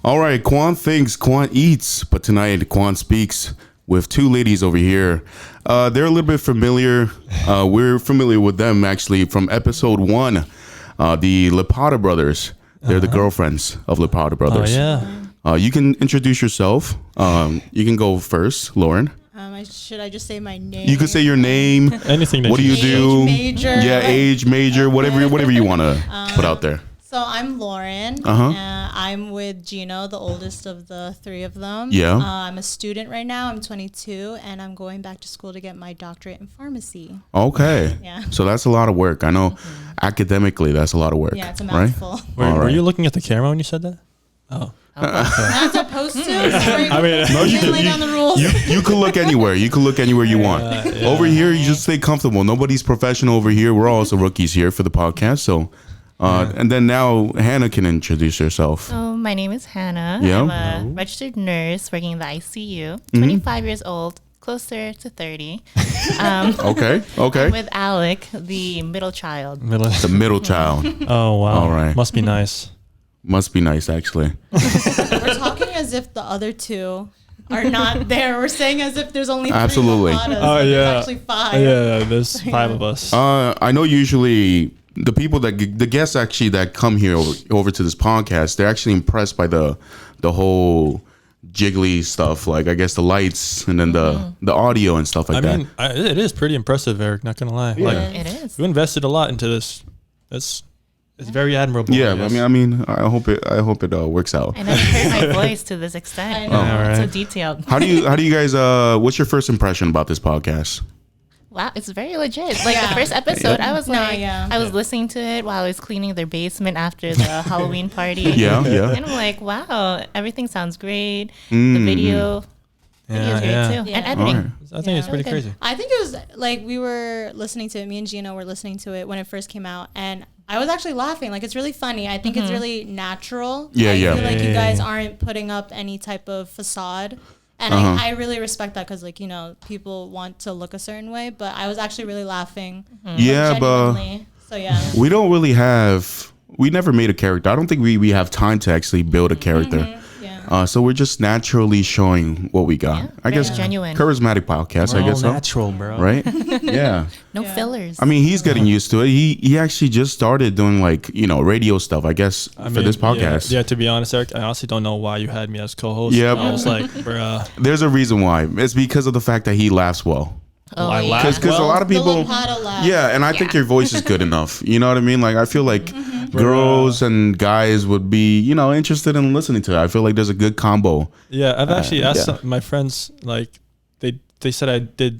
All right, Kwon thinks, Kwon eats, but tonight Kwon speaks with two ladies over here. They're a little bit familiar. We're familiar with them actually from episode 1, the Lepata brothers. They're the girlfriends of Lepata brothers. Oh yeah. You can introduce yourself. You can go first, Lauren. Should I just say my name? You can say your name. Anything that What do you do? Major. Yeah, age, major, whatever you want to put out there. So I'm Lauren. Uh-huh. I'm with Gino, the oldest of the three of them. Yeah. I'm a student right now. I'm 22, and I'm going back to school to get my doctorate in pharmacy. Okay. Yeah. So that's a lot of work. I know academically that's a lot of work. Yeah, it's a right? mouthful. Were you looking at the camera when you said that? Oh. Not supposed to. I mean, No, you can, lay down the rules. you can look anywhere. You can look anywhere you want. Yeah. Over here, you just stay comfortable. Nobody's professional over here. We're also rookies here for the podcast. So, and then now Hannah can introduce herself. So my name is Hannah. Yeah. I'm a registered nurse working in the ICU. 25 years old, closer to 30. Okay. I'm with Alec, the middle child. The middle child. Oh wow. All right. Must be nice. Must be nice, actually. We're talking as if the other two are not there. We're saying as if there's only three Absolutely. Lapadas, Oh, and yeah. there's actually 5. Yeah, there's 5 of us. I know usually the people the guests actually that come here over to this podcast, they're actually impressed by the whole jiggly stuff, like I guess the lights and then the audio and stuff like I mean, it is pretty impressive, Eric. Not gonna lie. Like, It is. you invested a lot into this. It's very admirable. Yeah, guess. I mean, I hope it works out. I never heard my voice to this extent. I know. All right. So detailed. How do you guys? What's your first impression about this podcast? Wow, it's very legit. Like the first episode, I was I was listening to it while I was cleaning their basement after the Halloween party. Yeah. And I'm like, wow, everything sounds great. The video is great too. Yeah. And editing. All right. I think it's pretty crazy. I think it was like we were listening to it. Me and Gino were listening to it when it first came out, and I was actually laughing. Like, it's really funny. I think it's really natural. Yeah, I yeah. feel like you Yeah. guys aren't putting up any type of facade. And I really respect that because, like, you know, people want to look a certain way. But I was actually really laughing. Yeah, but genuinely. So, yeah. we don't really have. We never made a character. I don't think we have time to actually build a character. Yeah. So we're just naturally showing what we got. Yeah, I guess very genuine. charismatic podcast. I guess so. Natural, bro. Right? Yeah. No fillers. I mean, he's getting used to it. He actually just started doing like radio stuff. I guess for this podcast. Yeah, to be honest, Eric, I honestly don't know why you had me as co-host. Yeah. I was like, bruh. There's a reason why. It's because of the fact that he laughs well. I laughed Because a lot of The people. Lepata laugh. Yeah, and I think your voice is good enough. You know what I mean? Like, I feel like girls and guys would be, interested in listening to it. I feel like there's a good combo. Yeah, I've actually asked yeah. my friends, like, they said I did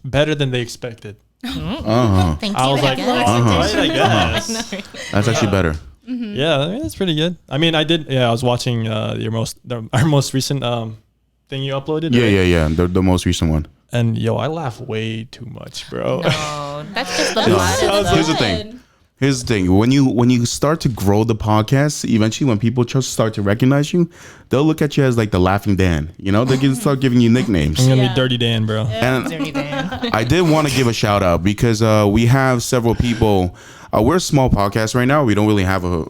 better than they expected. Thank you. I was like, guess. right, I guess. That's actually better. Yeah, I mean, that's pretty good. I mean, I was watching our most recent thing you uploaded. Yeah, right? yeah. The most recent one. And I laugh way too much, bro. No, that's just the That's plot. Here's the thing. Here's the thing. When you start to grow the podcast, eventually when people just start to recognize you, they'll look at you as like the laughing Dan. They can start giving you nicknames. I'm gonna Yeah. be Dirty Dan, bro. And Dirty Dan. I did want to give a shout out because we have several people. We're a small podcast right now. We don't really have a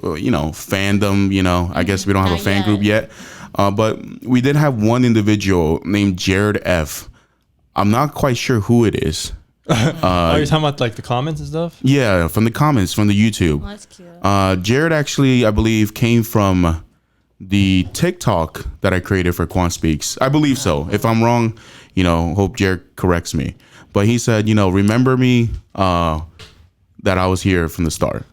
fandom. I guess we don't have a Not fan yet. group yet. But we did have one individual named Jared F. I'm not quite sure who it is. Are you talking about like the comments and stuff? Yeah, from the comments from the YouTube. Oh, that's cute. Jared actually, I believe, came from the TikTok that I created for KwonSpeaks. I believe so. If I'm wrong, hope Jared corrects me. But he said, remember me that I was here from the start.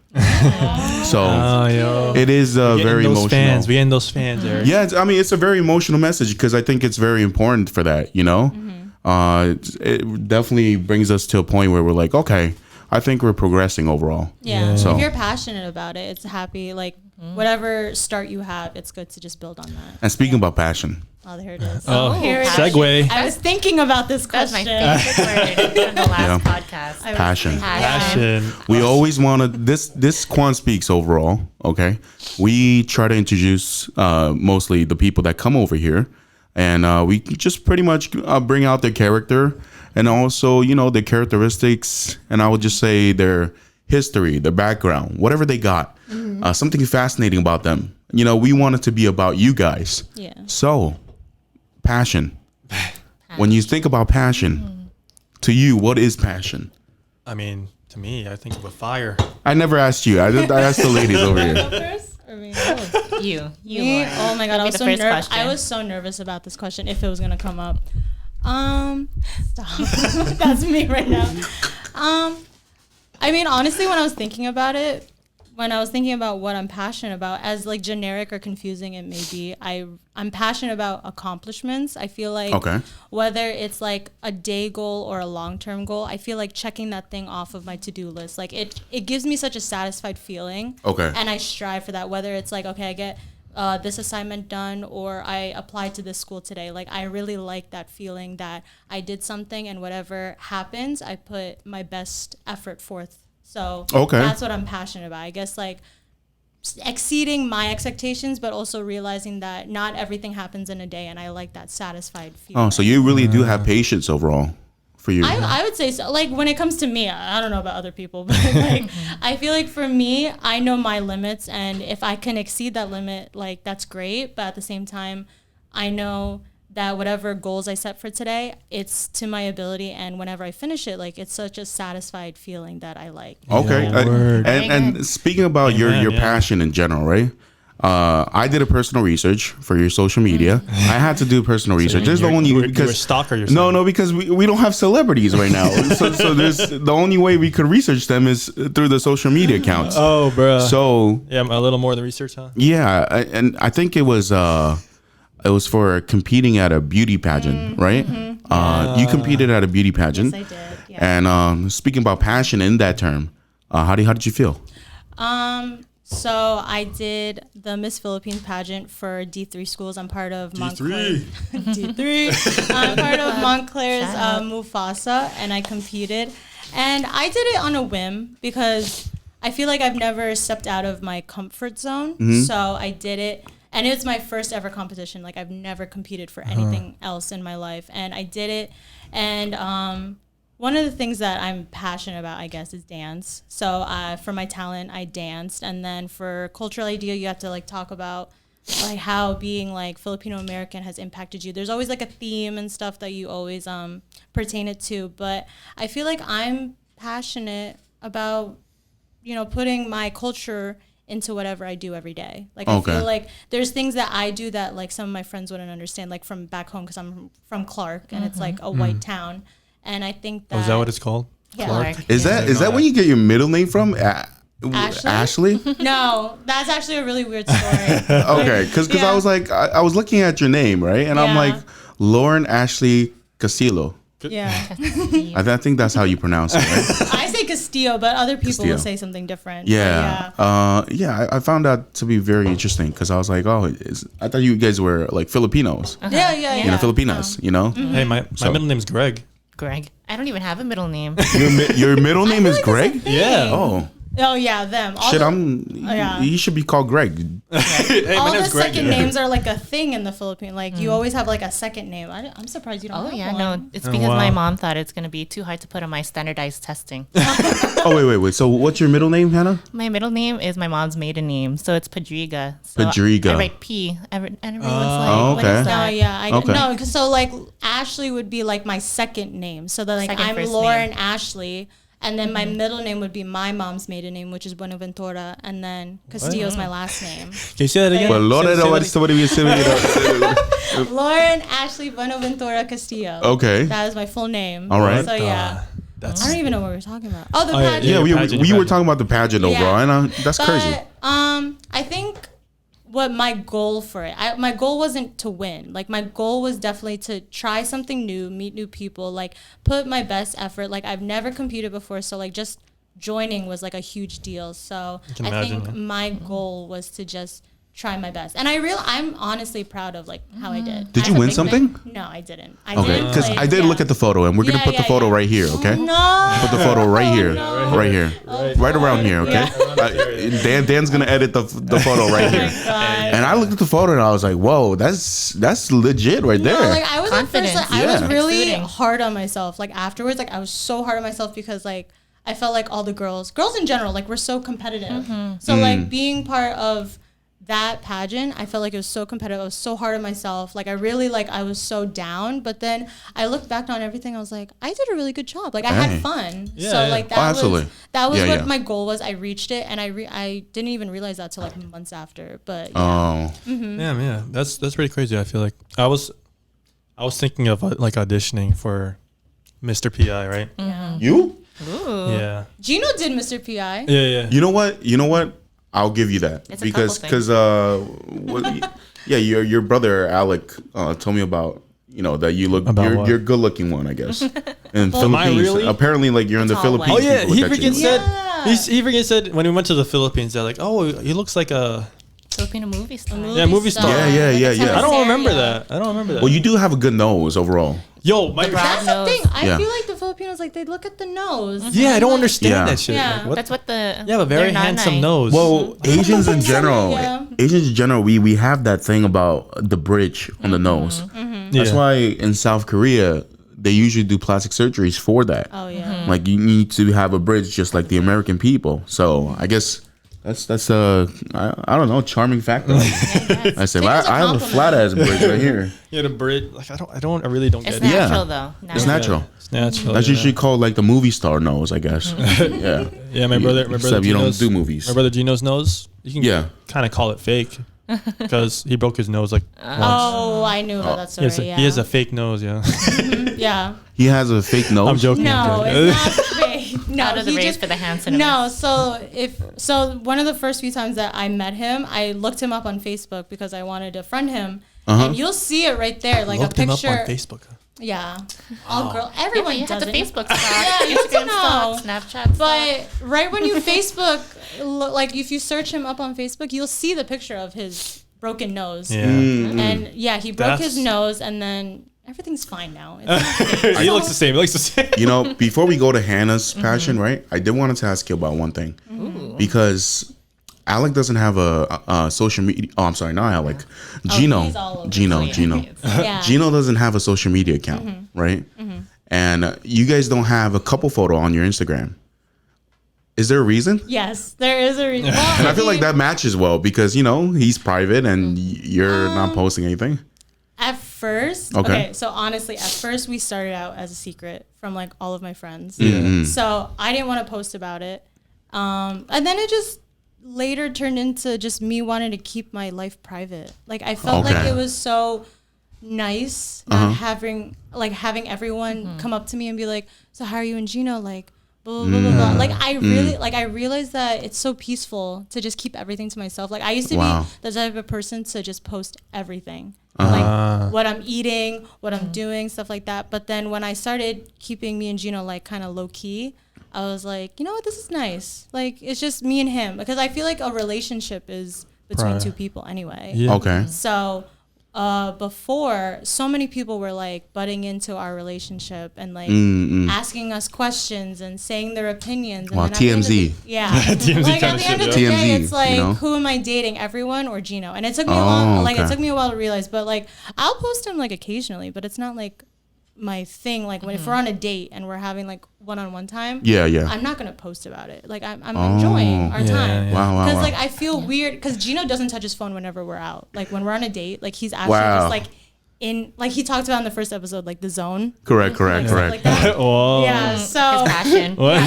So it is very emotional. Fans. We end those fans, Eric. Yeah, it's a very emotional message because I think it's very important for that, It definitely brings us to a point where we're like, okay, I think we're progressing overall. Yeah. So- If you're passionate about it, it's happy. Like, whatever start you have, it's good to just build on that. And speaking about passion, Oh, there it is. Oh, Here it is. segue. I was thinking about this That's my question. favorite word from the last podcast. I was passion. thinking- Passion. We always want to, this KwonSpeaks overall, okay? We try to introduce mostly the people that come over here. And we just pretty much bring out their character and also, their characteristics. And I would just say their history, their background, whatever they got, something fascinating about them. We want it to be about you guys. Yeah. So, passion. When you think about passion, to you, what is passion? I mean, to me, I think of a fire. I never asked you. I asked the ladies over here. First? Or me? You. Me? Oh my god, I I was so nervous about this question if it was gonna come up. Stop. That's me right now. I mean, honestly, when I was thinking about it, when I was thinking about what I'm passionate about, as like generic or confusing it may be, I'm passionate about accomplishments. I feel like whether it's like a day goal or a long-term goal, I feel like checking that thing off of my to-do list, like it gives me such a satisfied feeling. And I strive for that, whether it's like, okay, I get this assignment done, or I applied to this school today. Like, I really like that feeling that I did something, and whatever happens, I put my best effort forth. So that's what I'm passionate about. I guess like exceeding my expectations, but also realizing that not everything happens in a day, and I like that satisfied feeling. Oh, so you really do have patience overall for you. I would say so. Like, when it comes to me, I don't know about other people, but like I feel like for me, I know my limits, and if I can exceed that limit, like, that's great. But at the same time, I know that whatever goals I set for today, it's to my ability, and whenever I finish it, like, it's such a satisfied feeling that I like. Okay. And speaking about your passion in general, right? I did a personal research for your social media. I had to do personal research. There's the only you're a stalker. No, because we don't have celebrities right now. so there's the only way we could research them is through the social media accounts. Oh, bro. So yeah, a little more than research, huh? Yeah, and I think it was for competing at a beauty pageant, right? You competed at a beauty pageant. Yes, I did. Yeah. And speaking about passion in that term, how did you feel? So I did the Miss Philippines pageant for D3 schools. I'm part of Montclair. D3. I'm part of Montclair's Mufasa, and I competed. And I did it on a whim because I feel like I've never stepped out of my comfort zone. So I did it. And it's my first ever competition. Like, I've never competed for anything else in my life. And I did it. And one of the things that I'm passionate about, I guess, is dance. So for my talent, I danced. And then for cultural idea, you have to like talk about like how being like Filipino American has impacted you. There's always like a theme and stuff that you always pertain it to. But I feel like I'm passionate about, putting my culture into whatever I do every day. Like, I feel like there's things that I do that like some of my friends wouldn't understand, like from back home, because I'm from Clark, and it's like a white town. And I think that... Oh, is that what it's called? Yeah. Clark? Is that when you get your middle name from? Ashley? No, that's actually a really weird story. Okay, because I was like, I was looking at your name, right? And I'm like, Lauren Ashley Castillo. Yeah. I think that's how you pronounce it, right? I say Castillo, but other people will say something different. Yeah. I found that to be very interesting because I was like, I thought you guys were like Filipinos. Yeah. Filipinas, Hey, my middle name's Greg. Greg. I don't even have a middle name. Your middle name is Greg? Yeah. Oh yeah, them. You should be called Greg. Hey, all the second names are like a thing in the Philippines. Like you always have like a second name. I'm surprised you don't. No, it's because my mom thought it's gonna be too hard to put on my standardized testing. Wait. So what's your middle name, Hannah? My middle name is my mom's maiden name, so it's Padriga. Padriga. I write P, and everyone's like, "What is that?" No, because so like Ashley would be like my second name. So that like I'm Lauren Ashley. And then my middle name would be my mom's maiden name, which is Buenaventura, and then Castillo is my last name. Can you say that again? Lauren Ashley Buenaventura Castillo. Okay. That is my full name. All right. So I don't even know what we're talking about. Oh, the pageant. Yeah, we were talking about the pageant overall, and that's crazy. I think what my goal for it, my goal wasn't to win. Like, my goal was definitely to try something new, meet new people, like put my best effort. Like, I've never competed before, so like just joining was like a huge deal. So I think my goal was to just try my best, and I'm honestly proud of like how I did. Did you win something? No, I didn't. Because I did look at the photo, and we're gonna put the photo right here, okay? No. Put the photo right here, right here, right around here, okay? Dan's gonna edit the photo right here. And I looked at the photo and I was like, "Whoa, that's legit right there." No, like I was at first, like, I was really hard on myself. Like afterwards, like I was so hard on myself because like I felt like all the girls in general, like we're so competitive. So like being part of that pageant, I felt like it was so competitive. I was so hard on myself. Like I really I was so down. But then I looked back on everything. I was like, I did a really good job. Like I had fun. Yeah, so yeah. like Absolutely. that was what my goal was. I reached it, and I didn't even realize that till like months after. But Yeah, that's pretty crazy. I feel like I was thinking of like auditioning for Mr. PI, right? You? Ooh. Yeah. Gino did Mr. PI. Yeah. You know what? I'll give you that It's because your brother Alec told me about that you look you're good looking one, I guess. In Philippines, really? apparently like you're in the Tall Philippines. white. Oh yeah, people he look at you. freaking said. Yeah. He freaking said when we went to the Philippines, they're like, "Oh, he looks like a Filipino movie star. movie star." Yeah. I don't remember Area. that. Well, you do have a good nose overall. Yo, my That's the nose. thing. I Yeah. feel like the Filipinos, like, they look at the nose. yeah, I don't understand Yeah. that shit. Yeah. Like, what? That's what the. You have a very their handsome nanay. nose. Well, Asians in general, Yeah. we have that thing about the bridge on the nose. That's why in South Korea they usually do plastic surgeries for that. Oh, yeah. Like you need to have a bridge just like the American people. So I guess that's I don't know, charming factor. I say I have a flat ass bridge right here. Yeah, the bridge. Like I really don't It's get it. natural though. It's natural. It's natural. That's yeah. usually called like the movie star nose, I guess. Yeah. Yeah, my brother Except you don't Gino's- do movies. My brother Gino's nose. You can kind of call it fake because he broke his nose like once. Oh, I knew about that story. He has a fake nose. Yeah. Yeah. He has a fake nose. I'm joking. No, I'm joking. it's not fake. No, Out of the he race just for the hand cinema. no. So one of the first few times that I met him, I looked him up on Facebook because I wanted to friend him, and you'll see it right there, like Looked a him picture. up on Facebook. Yeah, all girl, everyone You have does the it. Facebook stock, Yeah, you Instagram know. stock, Snapchat stock. But right when you Facebook, like if you search him up on Facebook, you'll see the picture of his broken nose. Yeah. And yeah, he broke his That's- nose, and then everything's fine now. It's He looks the same. He looks the same. You know, before we go to Hannah's passion, right? I did want to ask you about one thing. Because Alec doesn't have a social media. Oh, I'm sorry, not Alec. Gino. he's all over Gino. it. Gino. yeah. Gino doesn't have a social media account, right? And you guys don't have a couple photo on your Instagram. Is there a reason? Yes, there is a reason. Well, And I feel like that matches well because he's private and you're not posting anything. At first, Okay. so honestly, at first we started out as a secret from like all of my friends. Mm-hmm. So I didn't want to post about it. And then it just later turned into just me wanting to keep my life private. Like I felt like Okay. it was so nice not having everyone come up to me and be like, so how are you and Gino? Like, blah, blah, blah, blah. Like I really I realized that it's so peaceful to just keep everything to myself. Like I used to Wow. be the type of person to just post everything. Like what I'm eating, what I'm doing, stuff like that. But then when I started keeping me and Gino like kind of low key, I was like, you know what, this is nice. Like it's just me and him because I feel like a relationship is between Right. two people anyway. Yeah. Okay. So before, so many people were like butting into our relationship and like asking us questions and saying their opinions. And Wow, then at the end of the- TMZ. yeah. TMZ Like kinda at the end of the shit, yeah. day, TMZ, it's like, you know? who am I dating, everyone or Gino? And it took me a Oh, while. Like it okay. took me a while to realize, but like I'll post him like occasionally, but it's not like my thing. Like when if we're on a date and we're having like one-on-one time, Yeah. I'm not gonna post about it. Like I'm enjoying our Yeah, time. yeah. Wow. Because like I feel weird because Gino doesn't touch his phone whenever we're out. Like when we're on a date, like he's actually Wow. just like in like he talked about in the first episode, like the zone. Correct. Like, stuff like that. Whoa. Yeah. His So passion. What?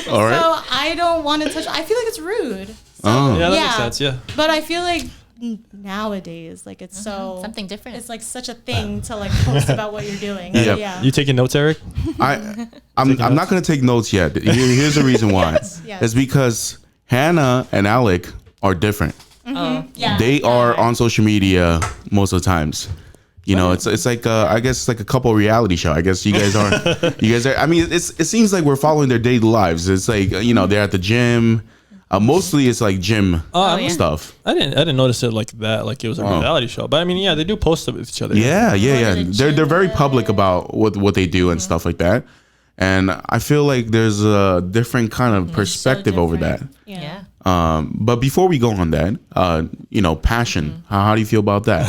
All right. so I don't want to touch. I feel like it's rude. Oh. Yeah, that Yeah. makes sense. Yeah. But I feel like nowadays, like it's so Something different. It's like such a thing to like post about what you're doing. Yeah. Yeah. You taking notes, Eric? I'm not going to take notes yet. Here's the reason why. Yes. It's because Hannah and Alec are different. Oh. Yeah. They are on social media most of the times. You know, it's like I guess it's like a couple reality show. I guess you guys are. I mean, it seems like we're following their daily lives. It's like they're at the gym. Mostly it's like gym yeah. stuff. I didn't notice it like that. Like it was a Oh. reality show. But I mean, yeah, they do post with each other. Yeah. to the They're gym very with public it. about what they do and stuff like that. And I feel like there's a different kind of perspective over that. Yeah. Yeah. But before we go on that, passion. How do you feel about that?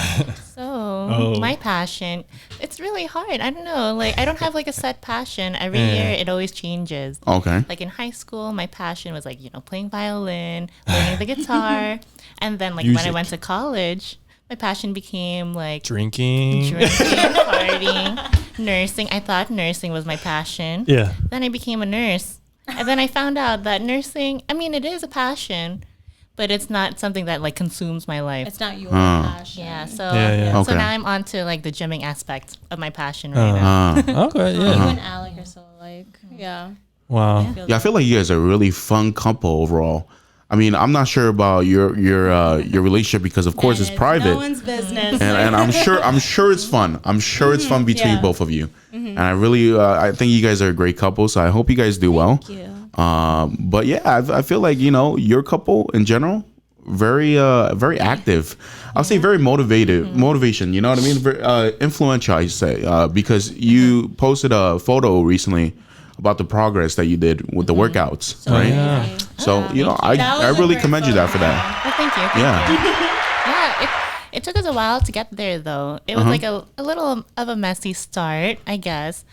So my passion, it's really hard. I don't know. Like, I don't have like a set passion. Every year it always changes. Okay. Like in high school, my passion was like, playing violin, learning the guitar. And then like when I went to college, my passion became like drinking, partying, nursing. I thought nursing was my passion. Yeah. Then I became a nurse. And then I found out that nursing, I mean, it is a passion, but it's not something that like consumes my life. It's not your passion. Yeah. So Okay. so now I'm on to like the gymming aspect of my passion right now. Okay. You Yeah. and Alec are so like, yeah. Wow. Yeah, I feel like you guys are a really fun couple overall. I mean, I'm not sure about your relationship because of course it's private. No one's business. And I'm sure it's fun. I'm sure it's fun between both of you. And I really I think you guys are a great couple. So I hope you guys do well. Thank you. But yeah, I feel like your couple in general very active. I'll say very motivation. You know what I mean? Very, influential, I say, because you posted a photo recently about the progress that you did with the workouts, right? Yeah. So I really commend you that for that. Oh, thank you. Yeah. It took us a while to get there, though. It was like a little of a messy start, I guess.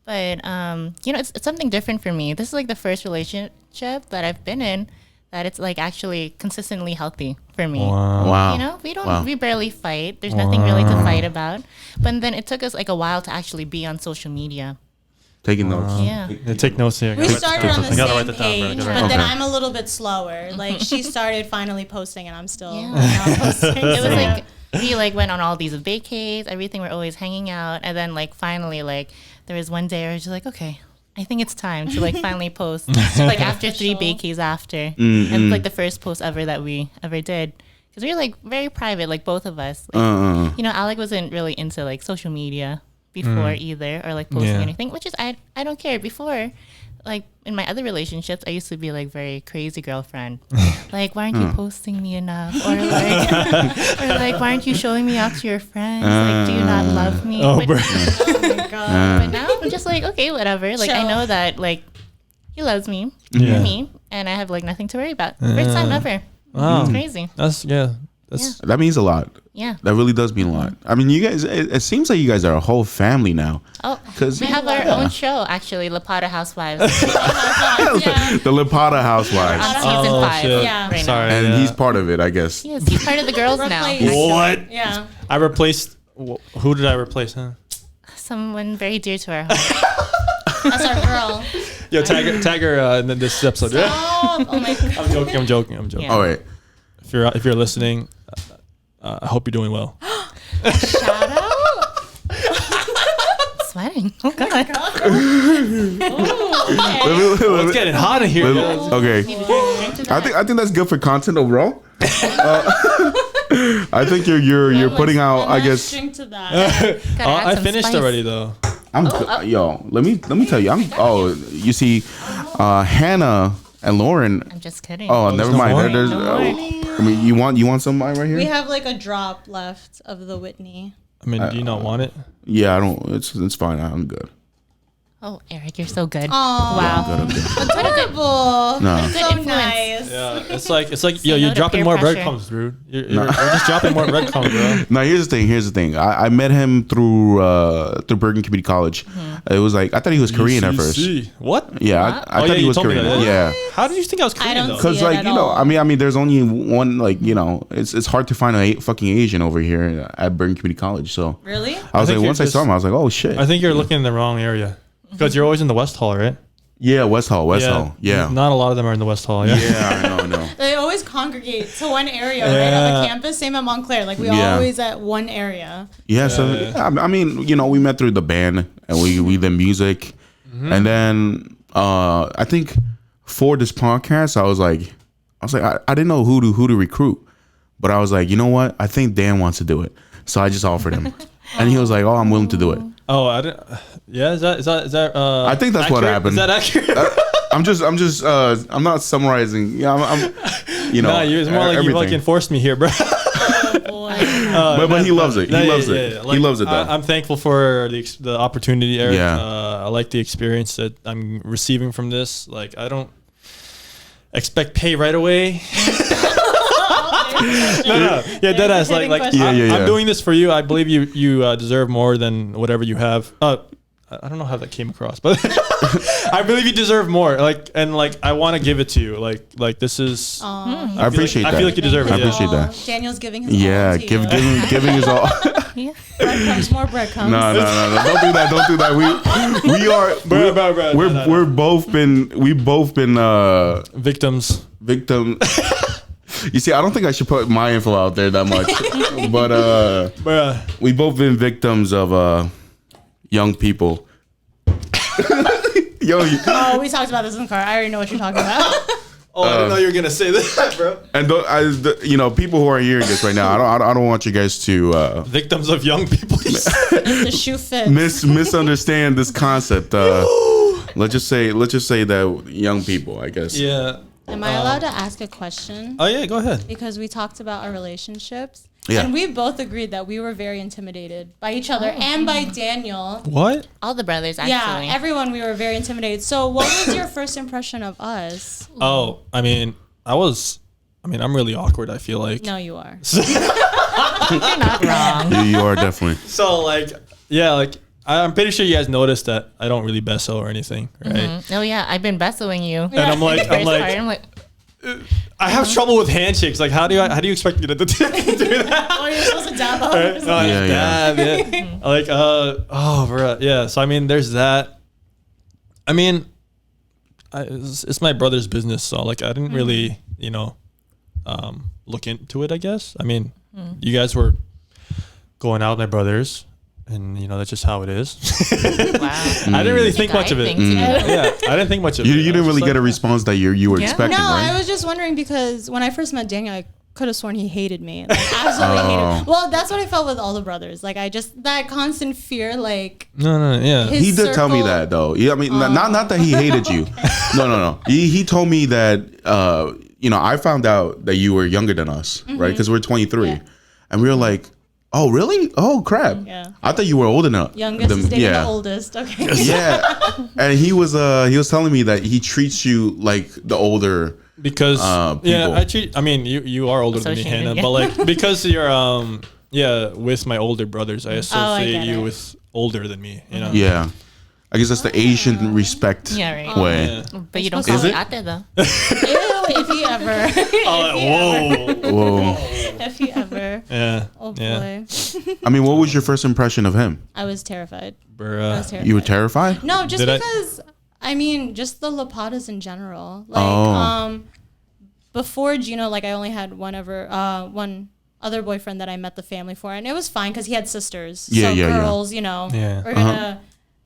But, it's something different for me. This is like the first relationship that I've been in that it's like actually consistently healthy for me. Wow. We barely fight. There's nothing really to fight about. But then it took us like a while to actually be on social media. Taking notes. Yeah. Take notes here. We started on the same page, but then Okay. I'm a little bit slower. Like she started finally posting, and I'm still not posting. It was like we like went on all these vacays, everything. We're always hanging out, and then like finally like there was one day where I was just like, okay, I think it's time to like finally post. Like after 3 vacays after, and like the first post ever that we ever did. Because we were like very private, like both of us. Like, Alec wasn't really into like social media before either, or like posting anything, which is I don't care. Before, like in my other relationships, I used to be like very crazy girlfriend. Like, why aren't you posting me enough? Or like why aren't you showing me out to your friends? Like, do you not love me? Oh, but, bro. Oh my god. but now I'm just like, okay, whatever. Like, I know that like he loves me, Yeah. for me, and I have like nothing to worry about. First time ever. Wow. It's crazy. That's That means a lot. Yeah. That really does mean a lot. I mean, you guys. It seems like you guys are a whole family now. Oh, 'Cause- we have our own show actually, La Plata Housewives, The Lipata Housewives, on season 5. shit. Yeah. Right Sorry. and yeah. he's part of it, I guess. Yes, he's part of the girls now. Replace. What? Yeah. I replaced. Who did I replace? Huh? Someone very dear to our heart. That's our girl. Yo, tag her in this episode. Yeah. Oh my god. I'm joking. Yeah. All right. If you're listening, I hope you're doing well. Shout out. Sweating. Oh god. It's getting hot in here. Okay. I think that's good for content overall. I think you're putting out. I guess Drink to that. I finished already though. yo. Let me tell you. You see, Hannah and Lauren. I'm just kidding. Oh, never no mind. more? There's. I mean, you want some right here? We have like a drop left of the Whitney. I mean, do you not want it? Yeah, I don't. It's fine. I'm good. Oh, Eric, you're so good. Oh, Wow. I'm good. adorable. No. Good So influence. nice. Yeah, it's like Say you're no to dropping peer more pressure. breadcrumbs, dude. You're just dropping more breadcrumbs, bro. No, here's the thing. I met him through Bergen Community College. It was like I thought he was Korean at first. UCC. What? Yeah, I Oh, thought yeah, he you was told me Korean. that, Yeah. How did you think I was Korean don't though? see Because it like at you know, all. I mean, there's only one like you know, it's hard to find a fucking Asian over here at Bergen Community College. So Really? I was think like, you're once I saw just- him, I was like, oh shit. I think you're looking in the wrong area because you're always in the West Hall, right? Yeah, West Hall. Yeah. Not a lot of them are in the West Hall. Yeah. Yeah, I know. They always congregate to one area, right? On Yeah. the campus. Same at Montclair. Like we Yeah. always at one area. Yeah, so I mean, you know, we met through the band and we did music, and then I think for this podcast, I was like, I didn't know who to recruit, but I was like, you know what? I think Dan wants to do it, so I just offered him, and he was like, oh, I'm willing to do it. Oh, I didn't. Yeah, is that? I think that's what accurate? happened. Is that accurate? I'm not summarizing. Yeah, I'm you know, Nah, it's more like you everything. fucking forced me here, bro. Oh boy. But he loves it. He loves it. Yeah. He Like, loves it though. I'm thankful for the opportunity, Eric. Yeah. I like the experience that I'm receiving from this. Like, I don't expect pay right away. No. Yeah, dead ass. Like, Yeah. I'm doing this for you. I believe you deserve more than whatever you have. I don't know how that came across, but I believe you deserve more. Like, and like, I want to give it to you. Like this is. I appreciate that. I feel like you deserve it. I appreciate that. Daniel's giving his Yeah, all to you. giving his all. Breadcrumbs, more breadcrumbs. No. Don't do that. We are. We've both been Victims. You see, I don't think I should put my info out there that much, but we both been victims of young people. Oh, we talked about this in the car. I already know what you're talking about. Oh, I didn't know you were gonna say that, bro. And people who are hearing this right now, I don't want you guys to Victims of young people. The shoe fits. misunderstand this concept. Let's just say that young people, I guess. Yeah. Am I allowed to ask a question? Oh yeah, go ahead. Because we talked about our relationships. Yeah. And we both agreed that we were very intimidated by each other and by Daniel. What? All the brothers, actually. Yeah, everyone, we were very intimidated. So what was your first impression of us? Oh, I'm really awkward, I feel like. No, you are. You're not wrong. You are definitely. So, like, yeah, like, I'm pretty sure you guys noticed that I don't really beso or anything, right? Mm-hmm. Oh, yeah, I've been besoing you. And I'm like, I have trouble with handshakes. Like, how do you expect me to do that? Oh, you're supposed to dab up. Right? No, Yeah. dab, yeah. Like, bro, yeah. So, I mean, there's that. I mean, it's my brother's business, so like, I didn't really, look into it, I guess. I mean, you guys were going out with my brothers, and that's just how it is. Wow. I didn't really think much of it. Yeah, I didn't think much of it. You didn't really get a response that you were expecting, No, right? I was just wondering because when I first met Daniel, I could have sworn he hated me. Like, absolutely hated me. Well, that's what I felt with all the brothers. Like, that constant fear, like... No, yeah. his He did tell me circle- that, though. Yeah, I mean, not that he hated you. No. He told me that, I found out that you were younger than us, right? Because we're 23. Yeah. And we were like, oh, really? Oh, crap. Yeah. I thought you were old enough. Youngest is dating the oldest. Okay. Yeah. And he was telling me that he treats you like the older... Because people. you are older than me, Associated, Hannah, yeah. but like because you're with my older brothers, I associate get you it. with older than me. Yeah. I guess that's the Asian respect Yeah, right. way. Yeah. But you don't Is call me it? ate, though. Ew, if he ever. Whoa. If he ever. Yeah. Oh, Yeah. boy. I mean, what was your first impression of him? I was terrified. Bruh. I was terrified. You were terrified? No, just Did I- because just the Lapadas in general. Like, before Gino, like I only had one other boyfriend that I met the family for, and it was fine because he had sisters. Yeah, so yeah, yeah. girls, Yeah. we're gonna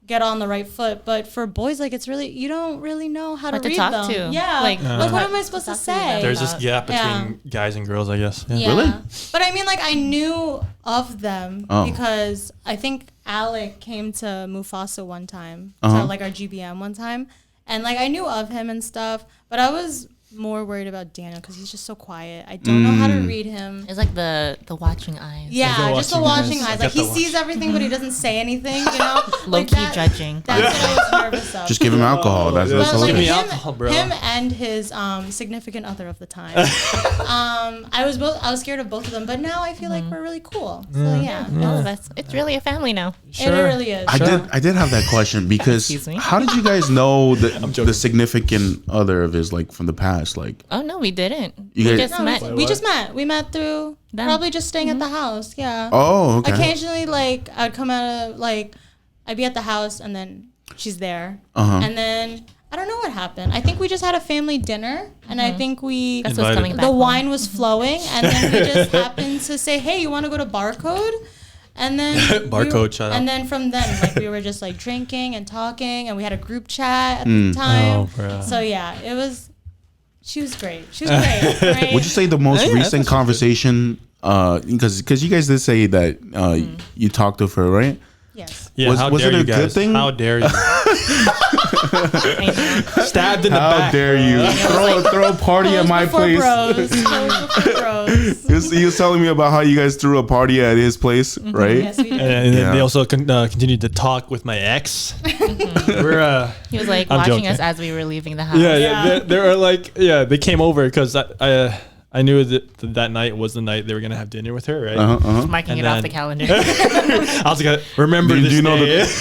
get on the right foot. But for boys, like it's really you don't really know how What to to read talk them. to. Yeah, Like, like what am I supposed to talk to them. say? There's this gap Yeah. between guys and girls, I guess. Yeah. Yeah. Really? But I mean, like, I knew of them Oh. because I think Alec came to Mufasa one time, Uh-huh. to like our GBM one time. And like, I knew of him and stuff, but I was more worried about Daniel because he's just so quiet. I don't know how to read him. It's like the watching eyes. Yeah, just the watching eyes. I Like, got he the sees everything, but he doesn't say anything, Like Low-key that- judging. That's what I was nervous of. Just give him alcohol. That's Yeah, But just all like give it me is. alcohol, bro. him and his significant other of the time. I was scared of both of them, but now I feel like we're really cool. So yeah, All of us. It's really a family now. it really is. I did have that question because Excuse me? how did you guys know joking. the significant other of his like from the past? Like Oh, no, we didn't. You We guys- just No, met. we just met. We met through Them. probably just staying at the house. Yeah. oh, okay. Occasionally, like I'd come out of like I'd be at the house and then she's there, Uh-huh. and then I don't know what happened. I think we just had a family dinner, and I think we That's what's Invited. coming back. the home. wine was flowing, and then we just happened to say, "Hey, you want to go to Barcode?" And then Barcode, shout out. And then from then, like we were just like drinking and talking, and we had a group chat at the time. Oh, bro. So yeah, it was. She was great. She was great. Right? Would you say the most Yeah, recent that's conversation? Because you guys did say that you talked to her, right? Yes. Yeah, Was- how was dare it a you good guys? thing? How dare you? Stabbed in the How back. dare you throw a party at my Before place? bros. Before bros. He was telling me about how you guys threw a party at his place, right? Yes, we did. And then Yeah. they also continued to talk with my ex. We're He was like I'm watching joking. us as we were leaving the house. yeah. Yeah. They were like they came over because I I knew that night was the night they were gonna have dinner with her, right? Marking And it off then- the calendar. I was like, remember this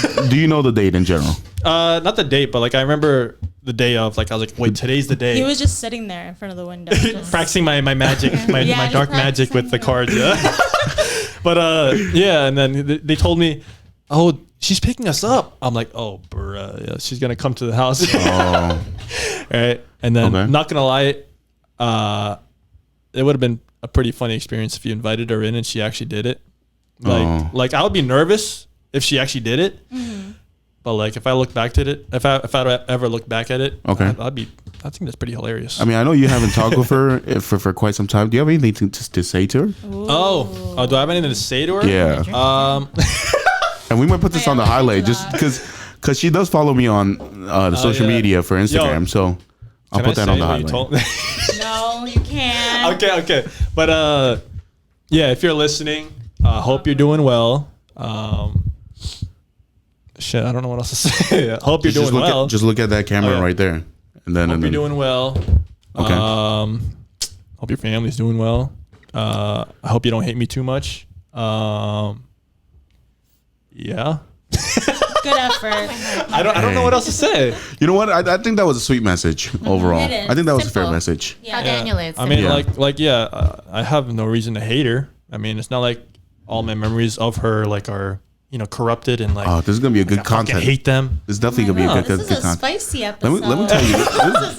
day. Do you know the date in general? Not the date, but like I remember the day of. Like I was like, wait, today's the day. He was just sitting there in front of the window. Just, practicing my magic, my just dark magic with the practicing, cards. Yeah. But yeah, and then they told me, oh, she's picking us up. I'm like, oh, bruh, yeah, she's gonna come to the house. Oh, Right. And then, Okay. not gonna lie, it would have been a pretty funny experience if you invited her in and she actually did it. Like I would be nervous if she actually did it. But like if I look back at it, if I ever look back at it, Okay. I think that's pretty hilarious. I mean, I know you haven't talked with her for quite some time. Do you have anything to say to her? oh, do I have anything to say to her? Yeah. And we might put this Wait, on the I'm highlight into just because she does follow me on the social yeah. media for Instagram. So I'll Can put I that on say the what you highlight. told me? no, you can't. Okay. But yeah, if you're listening, hope you're doing well. Shit, I don't know what else to say. Hope you're doing well. Just look at that camera Oh, yeah. right there, and then Hope you're doing well. Okay. Hope your family's doing well. I hope you don't hate me too much. Yeah. Good effort. I don't know what else to say. You know what? I think that was a sweet message overall. It is. I think that was a fair Simple. message. Yeah. How Daniel is. I mean, Yeah. yeah, I have no reason to hate her. I mean, it's not like all my memories of her like are corrupted and like Oh, this is gonna be a good I fucking content. hate them. This is definitely gonna be a good This is a content. spicy Let episode. me tell you,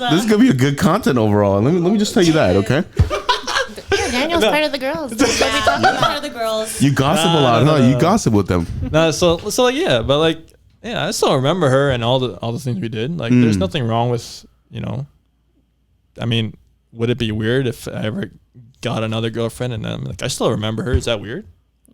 this is gonna be a good content overall. Let me just tell you that, okay? Yeah, Daniel's part of the girls. That's what we talk Yeah, about. for the girls. You gossip a No, lot, no, huh? no. You gossip with them. No, so like yeah, but like yeah, I still remember her and all the things we did. Like there's nothing wrong with I mean, would it be weird if I ever got another girlfriend and I'm like I still remember her? Is that weird?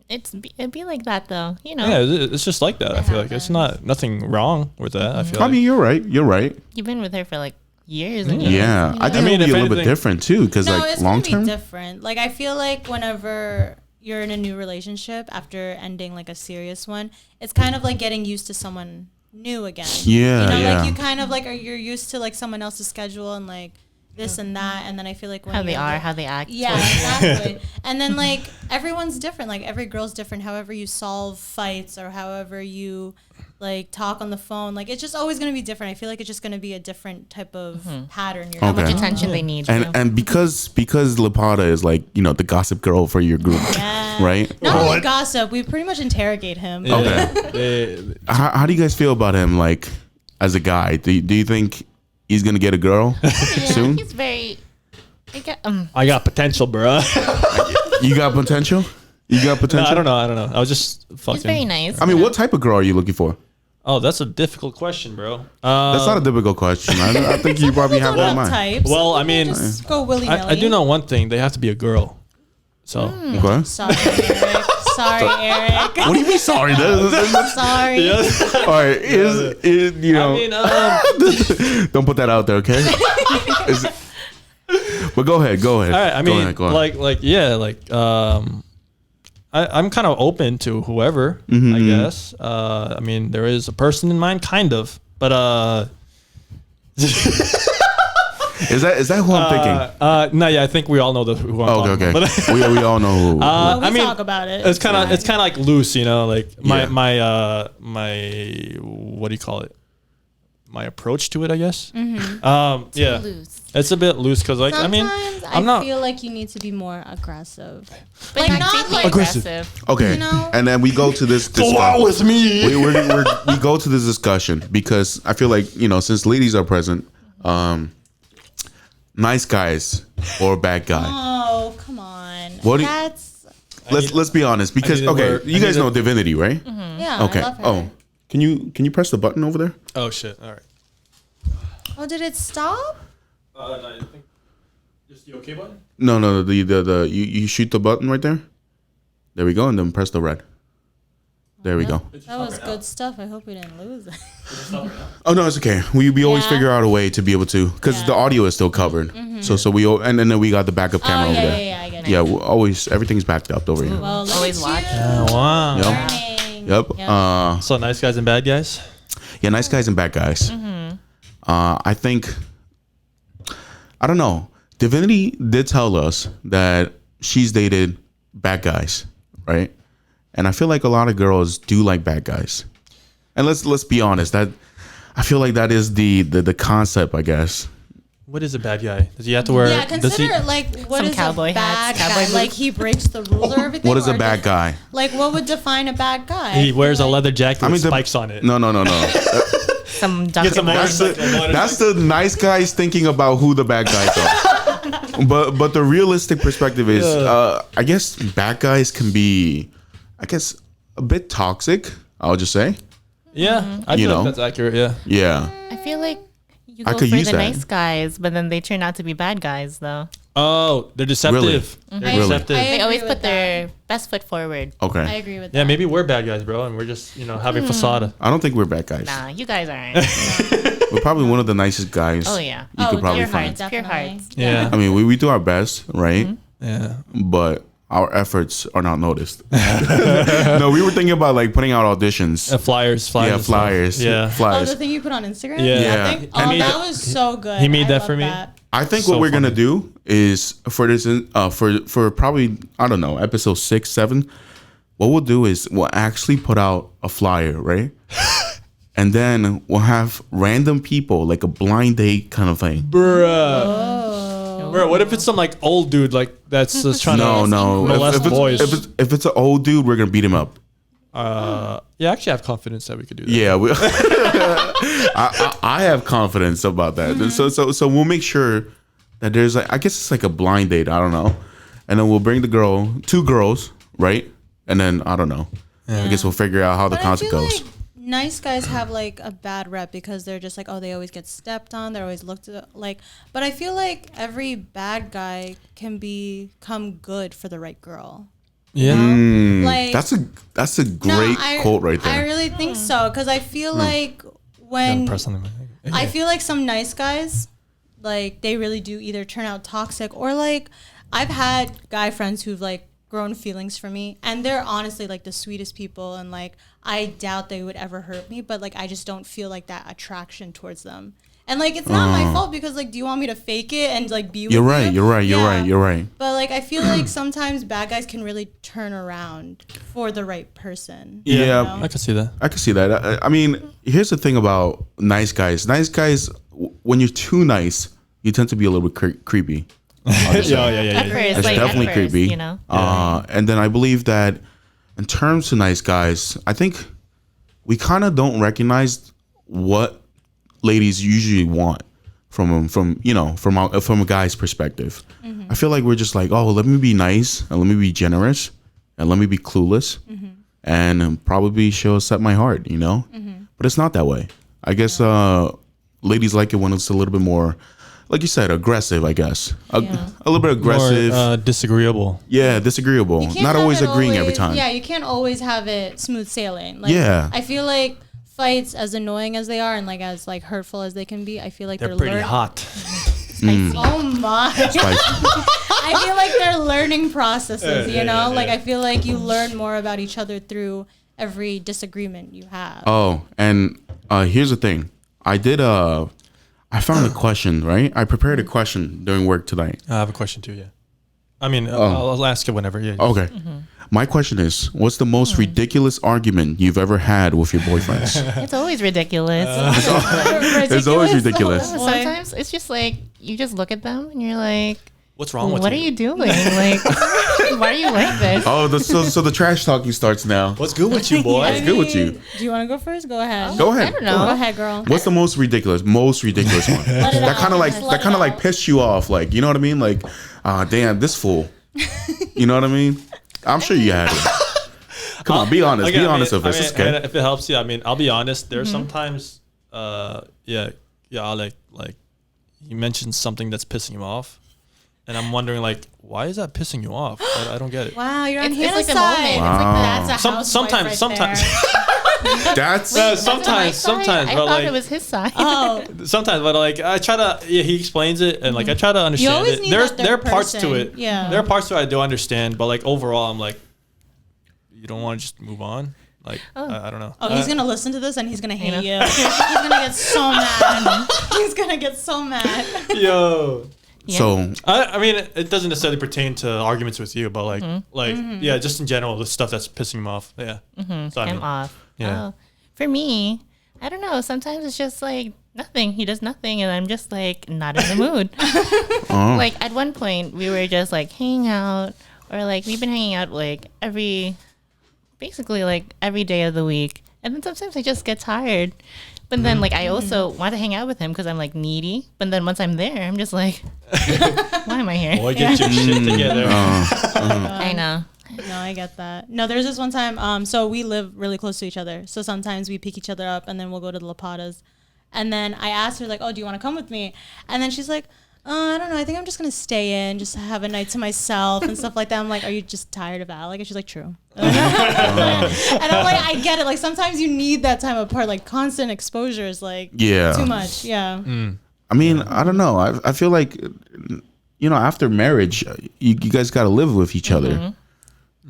It'd be like that though, Yeah, it's just like that. I feel like it's nothing wrong with that. I feel I like. mean, you're right. You're right. You've been with her for like years and years. Yeah, I think I mean, it'll be if a little bit anything- different too, because No, like it's long gonna term. be different. Like I feel like whenever you're in a new relationship after ending like a serious one, it's kind of like getting used to someone new again. Yeah, yeah. like you kind of like you're used to like someone else's schedule and like this and that, and then I feel like when How they you're are, like- how they act. Yeah, exactly. And then like everyone's different. Like every girl's different. However you solve fights or however you like talk on the phone, like it's just always gonna be different. I feel like it's just gonna be a different type of pattern. You're How much Okay. attention they need. And too. and because Lapata is like the gossip girl for your group, Yeah. right? Not only gossip, we pretty much interrogate him. Okay. How do you guys feel about him, like as a guy? Do you think he's gonna get a girl soon? He's very. I got potential, bro. You got potential? You got No, potential? I don't know. I was just fucking. He's very nice. I mean, what type of girl are you looking for? Oh, that's a difficult question, bro. That's not a difficult question. I think you probably have Don't one in have mind. types. Well, I mean, just go willy nilly. I do know one thing. They have to be a girl. So Okay. Sorry, Eric. Sorry, Eric. What do you mean? Sorry. Sorry. All right. Is I mean, don't put that out there, okay? But go ahead. all right. I mean, go ahead. I'm kind of open to whoever. Mm-hmm, I guess. I mean, there is a person in mind, kind of, but Is that who I'm thinking? no, yeah, I think we all know who I'm talking Okay. about. But, we all know who. Well, we I mean, talk about it. it's kind of like loose, like my Yeah. my what do you call it? My approach to it, I guess. Mm-hmm. Yeah, Loose. it's a bit loose because like Sometimes I'm not. feel like you need to be more aggressive. But Like, not not creepy like- aggressive. Okay. You know? And then we go to this discussion. with me. We go to this discussion because I feel like since ladies are present, nice guys or bad guy. Oh, come on. What do you- That's Let's be honest because need a okay, word. you I guys need a- know Divinity, right? yeah. Okay. I love her. Oh, can you press the button over there? Oh shit! All right. Oh, did it stop? No, I think just the OK button. No. The you shoot the button right there. There we go, and then press the red. There we go. That was good stuff. I hope we didn't lose it. Oh no, it's okay. We always Yeah. figure out a way to be able to because Yeah. the audio is still covered. So we and then we got the backup Oh, camera over yeah, there. yeah, I get it. Yeah, always everything's backed up over here. Well, look Always at watch. you. Oh wow. Yep. Learning. Yep. So nice guys and bad guys. Yeah, nice guys and bad guys. I think I don't know. Divinity did tell us that she's dated bad guys, right? And I feel like a lot of girls do like bad guys. And let's be honest, that I feel like that is the concept, I guess. What is a bad guy? Does he have to wear? Yeah, consider like what Some is cowboy a bad hats, cowboy guy? Like boots. he breaks the rules or everything. What is a or bad just- guy? Like what would define a bad guy? He wears a Like- leather jacket with the- spikes on it. No. Some Dunkin' some Donuts. That's the nice guys thinking about who the bad guys are. But the realistic perspective is, I guess bad guys can be, I guess, a bit toxic. I'll just say, Yeah, I You feel know? like that's accurate. Yeah. yeah. I feel like you I go could for use the that. nice guys, but then they turn out to be bad guys, though. Oh, they're deceptive. Really? They're Really? deceptive. I They agree always with put their best foot forward. I Okay. agree with Yeah, that. maybe we're bad guys, bro, and we're just having facade. I don't think we're bad guys. Nah, you guys aren't. We're probably one of the nicest guys. Oh, yeah. You could probably pure find. hearts. Pure hearts. Yeah. I mean, we do our best, right? Yeah. But our efforts are not noticed. No, we were thinking about like putting out auditions. Flyers. Yeah, and stuff. flyers. Yeah. Oh, flyers. the thing you put on Instagram? Yeah. Yeah. I think, He oh, made that it- was so good. he made I that love for me. that. I think So what we're gonna funny. do is for this for probably, I don't know, episode 6, 7. What we'll do is we'll actually put out a flyer, right? And then we'll have random people, like a blind date kind of thing. Bruh. Oh. Bro, what if it's some like old dude like that's just trying No, to no. molest boys? If it's an old dude, we're gonna beat him up. Yeah, I actually have confidence that we could do that. Yeah, I have confidence about that. So we'll make sure that there's like, I guess it's like a blind date. I don't know, and then we'll bring the two girls, right? And then I don't know. I guess we'll figure out how the But I concert feel goes. like nice guys have like a bad rep because they're just like, oh, they always get stepped on. They're always looked at like. But I feel like every bad guy can become good for the right girl. Yeah. Like That's a no, great quote right there. I really think so because I feel like when Press something. I feel like some nice guys, like they really do either turn out toxic or like I've had guy friends who've like grown feelings for me and they're honestly like the sweetest people and like I doubt they would ever hurt me, but like I just don't feel like that attraction towards them. And like it's not my fault because like do you want me to fake it and like be with You're you? right. Yeah. You're right. But like I feel like sometimes bad guys can really turn around for the right person. Yeah. You know? I can see that. I can see that. I mean, here's the thing about nice guys. Nice guys, when you're too nice, you tend to be a little bit creepy. Yeah. At Yeah. first, It's like, definitely at first, creepy. you know? And then I believe that in terms of nice guys, I think we kind of don't recognize what ladies usually want from a guy's perspective. I feel like we're just like, oh, let me be nice and let me be generous and let me be clueless and probably she'll set my heart, But it's not that way. I guess ladies like it when it's a little bit more, like you said, aggressive, I guess. A little bit aggressive. More disagreeable. Yeah, disagreeable. You can't Not have always it agreeing every time. Yeah, you can't always have it smooth sailing. Like, Yeah. I feel like fights, as annoying as they are and like as like hurtful as they can be, I feel like They're pretty hot. Spicy. Oh my! Spicy. I feel like they're learning processes. Like I feel like you learn more about each other through every disagreement you have. Oh, and here's the thing. I found a question, right? I prepared a question during work tonight. I have a question too. Yeah. I mean, I'll ask it whenever. Yeah. Okay. My question is, what's the most ridiculous argument you've ever had with your boyfriends? It's always ridiculous. It's always ridiculous. Sometimes it's just like you just look at them and you're like, What's wrong with "What are you doing? Like, why are you like this?" Oh, so the trash talking starts now. What's good with you, boy? What's good with you? Do you want to go first? Go ahead. Go ahead. I don't know. Go ahead, girl. What's the most ridiculous one? That kind of like Let it out. pissed you off, like, you know what I mean? Like, damn, this fool. You know what I mean? I'm sure you had it. Come on, be honest. Okay, Be honest with us. It's I mean, okay. if it helps you, I mean, I'll be honest. There's sometimes, yeah, I'll like you mentioned something that's pissing you off, and I'm wondering like, why is that pissing you off? I don't get it. Wow, you're on It's Hannah's like the side. moment. It's Wow. That's a housewife Sometimes, right That's sometimes, I but thought like it was his side. Oh, sometimes, but like I try to, he explains it, and like I try to understand always it. need There's that there are third parts to person. it. Yeah. there are parts to it I do understand, but like overall, I'm like, you don't want to just move on. Like I don't know. Oh, he's gonna listen to this and he's gonna hate you. He's gonna get so mad. He's gonna get so mad. Yo. Yeah. So I mean, it doesn't necessarily pertain to arguments with you, but yeah, just in general, the stuff that's pissing him off. Yeah. So, I him mean, off. Yeah. Oh, for me, I don't know. Sometimes it's just like nothing. He does nothing, and I'm just like not in the mood. Like at one point, we were just like hanging out, or like we've been hanging out like basically like every day of the week, and then sometimes I just get tired. But then like I also want to hang out with him because I'm like needy. But then once I'm there, I'm just like, why am I here? boy, get your shit together. I know. No, I get that. No, there's this one time. So we live really close to each other. So sometimes we pick each other up, and then we'll go to the Lapadas. And then I asked her like, "Oh, do you want to come with me?" And then she's like, I don't know. I think I'm just gonna stay in, just have a night to myself and stuff like that. I'm like, "Are you just tired of Alec?" And she's like, "True." And I'm like, "I get it. Like sometimes you need that time apart. Like constant exposure is like too much." Yeah. I mean, I don't know. I feel like, after marriage, you guys got to live with each other.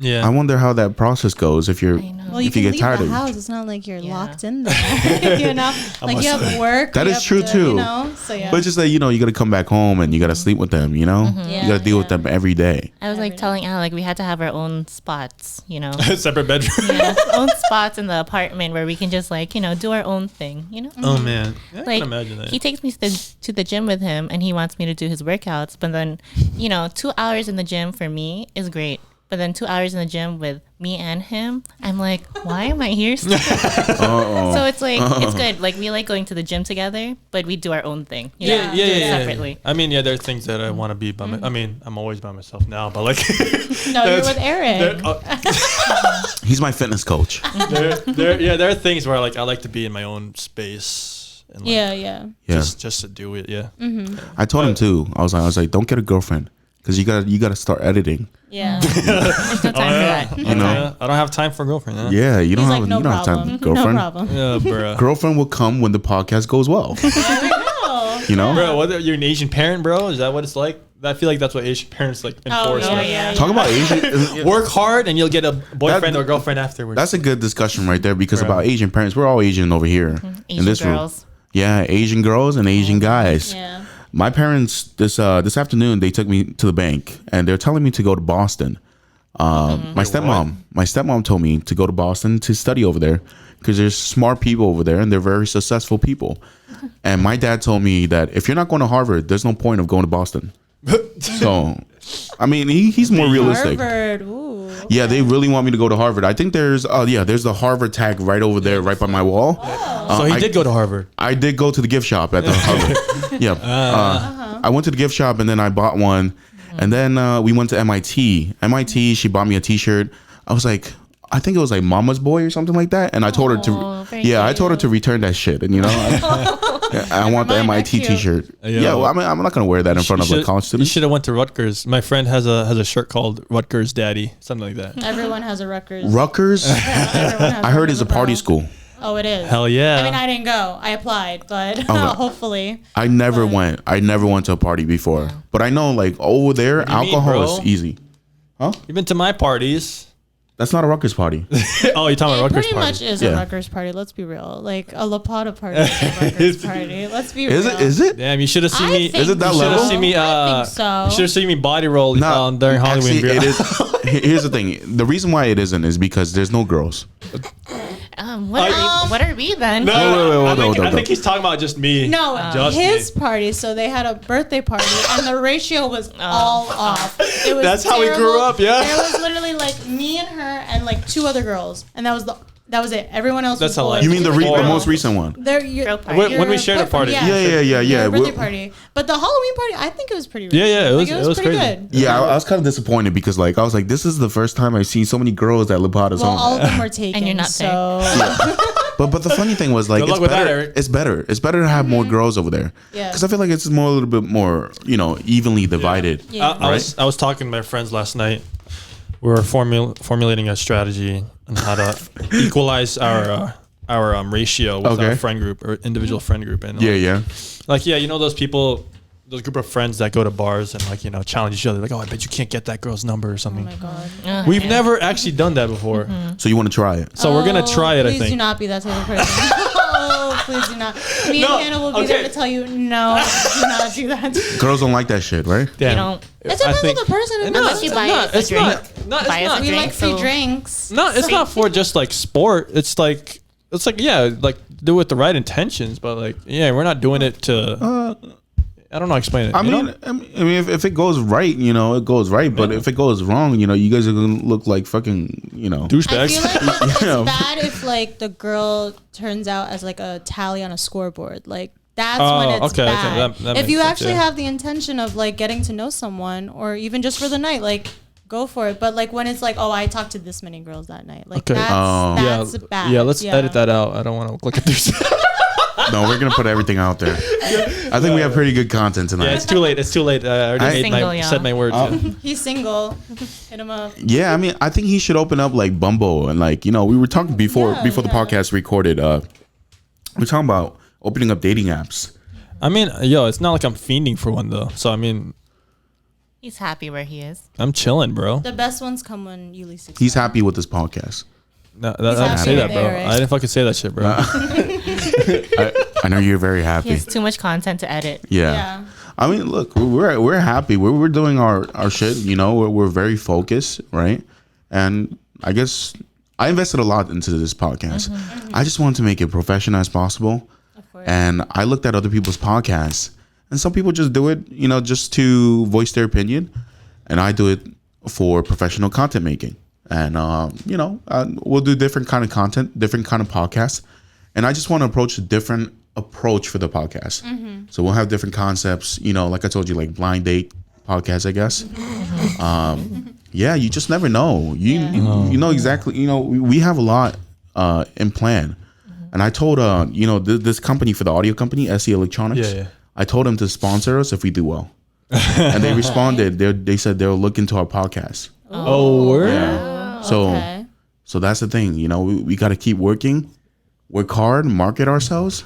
Yeah. I wonder how that process goes if you're Well, you if can you leave get tired the of house. it. It's not like you're locked in there. Like you have work. That you is have true, to, too. So yeah. But it's just that, you got to come back home and you got to sleep with them, you Yeah, got to deal with them every day. I was like telling Alec we had to have our own spots, Separate bedroom. own spots in the apartment where we can just like, do our own thing, Oh man, I Like can imagine that. he takes me to the gym with him and he wants me to do his workouts, but then 2 hours in the gym for me is great. But then 2 hours in the gym with me and him, I'm like, why am I here still? So it's like, it's good. Like, we like going to the gym together, but we do our own thing. Do it separately. I mean, there are things that I want to be by I mean, I'm always by myself now, but like. No, you're with Eric. He's my fitness coach. There are things where I like to be in my own space. And like, Yeah. Just to do it, yeah. I told him too. I was like, don't get a girlfriend because you gotta start editing. Yeah. There's no time for that. Yeah, I don't have time for a girlfriend. Huh? Yeah, you don't He's have like, no you don't have time for problem. girlfriend. No problem. Yeah, bro. Girlfriend will come when the podcast goes well. Bro, what, you're an Asian parent, bro? Is that what it's like? I feel like that's what Asian parents like enforce. yeah. Talk about Asian. Work hard and you'll get a boyfriend or girlfriend afterwards. That's a good discussion right there because about Asian parents, we're all Asian over here in Asian this girls. room. Yeah, Asian girls and Asian guys. Yeah. My parents this afternoon they took me to the bank and they're telling me to go to Boston. My stepmom told me to go to Boston to study over there because there's smart people over there and they're very successful people. And my dad told me that if you're not going to Harvard, there's no point of going to Boston. So, I mean, he's more realistic. Harvard. Ooh. Yeah, they really want me to go to Harvard. I think there's the Harvard tag right over there, right by my wall. so he did go to Harvard. I did go to the gift shop at the Harvard. Yeah. I went to the gift shop and then I bought one. And then we went to MIT. She bought me a T-shirt. I was like, I think it was like Mama's Boy or something like that. And I told her I told her to return that shit. And I want the MIT T-shirt. Yeah, well, I'm not gonna wear that in front of a college You student. should have went to Rutgers. My friend has a shirt called Rutgers Daddy, something like that. Everyone has a Rutgers. Rutgers, I heard is a party school. Oh, it is. Hell yeah. I mean, I didn't go. I applied, but hopefully. I never went. I never went to a party before. But I know like over there, alcohol is easy. You've been to my parties. That's not a Rutgers party. Oh, you're talking about It Rutgers pretty party. much is a Rutgers party. Let's be real. Like a Lapata party is a Rutgers party. Let's be real. Is it? Damn, you should have seen me. think Is it that You should level? have seen me. I think so. You should have seen me body roll No, during Halloween. actually, it is. Here's the thing. The reason why it isn't is because there's no girls. What are we then? Wait, I think he's talking about just me. No, Just his me. party. So they had a birthday party, and the ratio was all off. It was That's how we grew terrible. up, yeah. There was literally like me and her, and like 2 other girls, and that was it. Everyone else That's was hilarious. boys. You mean the Horrible. most recent one? Your party. When we shared a party. Yeah. Your birthday party, but the Halloween party, I think it was pretty. Yeah, Like, it was pretty crazy. good. Yeah, I was kind of disappointed because like I was like, this is the first time I've seen so many girls at Lapata's Well, home. all of them were taken, And you're not so But the funny thing was like Good luck it's with that, better. Eric. It's better. It's better to have more girls over there. Yeah. Because I feel like it's a little bit more evenly divided. Yeah. I was talking to my friends last night. We were formulating a strategy on how to equalize our ratio with our friend group or individual friend group. And Yeah. like those people those group of friends that go to bars and like, you know, challenge each other. Like, oh, I bet you can't get that girl's number or Oh something. my god. We've never actually done that before. So you want to try it? So we're going to try it, I Please think. do not be that type of person. Oh, please do not. Me and Hannah will be there to tell you, no, do not do that. Girls don't like that shit, right? Damn. You don't. It depends on the person. Unless you buy us a it's drink. not. Buy us a We drink, like free so- drinks. No, it's not for just like sport. It's like yeah, like do it with the right intentions, but like yeah, we're not doing it to. I don't know how to explain it. I you mean, know? I mean, if it goes right, you know, it goes right. But if it goes wrong, you know, you guys are gonna look like fucking, you know, I douchebags. feel like it's Yeah. bad if like the girl turns out as like a tally on a scoreboard. Like that's Oh, when it's okay, okay, bad. that If makes you sense, actually yeah. have the intention of like getting to know someone, or even just for the night, like go for it. But like when it's like, oh, I talked to this many girls that night, like Okay. that's bad. Yeah, let's edit that out. I don't want to look at this. no, we're gonna put everything out there. I think we have pretty good content tonight. Yeah, it's too late. It's too late. I already Single, yeah. said my words. yeah. He's single. Hit him up. Yeah, I mean, I think he should open up like Bumble and like, you know, we were talking before the podcast recorded. We're talking about opening up dating apps. I mean, yo, it's not like I'm fiending for one though. So I mean, He's happy where he is. I'm chilling, bro. The best ones come when you least expect. He's happy with this podcast. No, I didn't happy say that, right bro. there, right? I didn't fucking say that shit, bro. I know you're very He happy. has too much content to edit. Yeah. Yeah. I mean, look, we're happy. We're doing our shit. You know, we're very focused, right? And I guess I invested a lot into this podcast. I just wanted to make it professional as possible. Of course. And I looked at other people's podcasts, and some people just do it, you know, just to voice their opinion, and I do it for professional content making. And you know, we'll do different kind of content, different kind of podcasts, and I just want to approach a different approach for the podcast. So we'll have different concepts, you know, like I told you, like blind date podcast, I guess. Yeah, you just never know. You know exactly. You know, we have a lot in plan. And I told you know, this company for the audio company, SE Electronics. Yeah. I told them to sponsor us if we do well, and they responded. They said they'll look into our podcast. Oh, word. Yeah. So Okay. so that's the thing. You know, we got to keep working, work hard, market ourselves.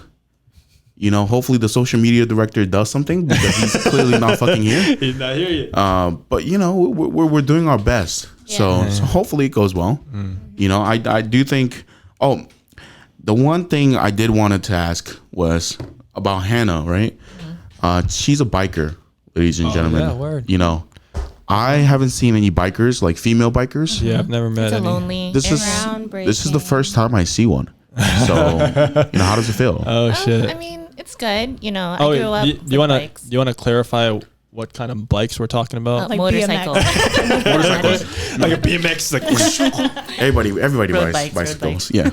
You know, hopefully the social media director does something because he's clearly not fucking here. He's not here yet. But you know, we're doing our best. So hopefully it goes well. You know, I do think. Oh, the one thing I did wanted to ask was about Hannah, right? She's a biker, ladies and gentlemen. yeah, word. You know, I haven't seen any bikers, like female bikers. Yeah, I've never met It's a any. lonely. This is Groundbreaking. the first time I see one. So you know, how does it feel? Oh shit. I mean, it's good. You know, Oh, I grew up. do with you want to bikes. do you want to clarify what kind of bikes we're talking about? Like Motorcycles. Motorcycles. Like a BMX, like Everybody Road rides bikes, road bicycles. bikes. Yeah.